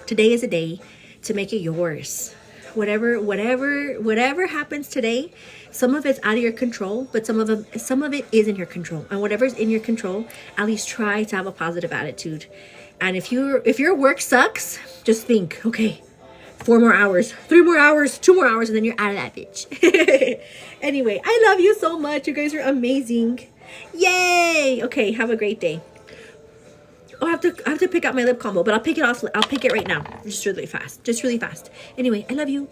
today is a day to make it yours. Whatever happens today, some of it's out of your control, but some of it is in your control. And whatever's in your control, at least try to have a positive attitude. And if your work sucks, just think, okay, 4 more hours, 3 more hours, 2 more hours, and then you're out of that bitch. Anyway, I love you so much. You guys are amazing. Yay! Okay, have a great day. Oh, I have to pick out my lip combo, but I'll pick it right now. Just really fast. Anyway, I love you.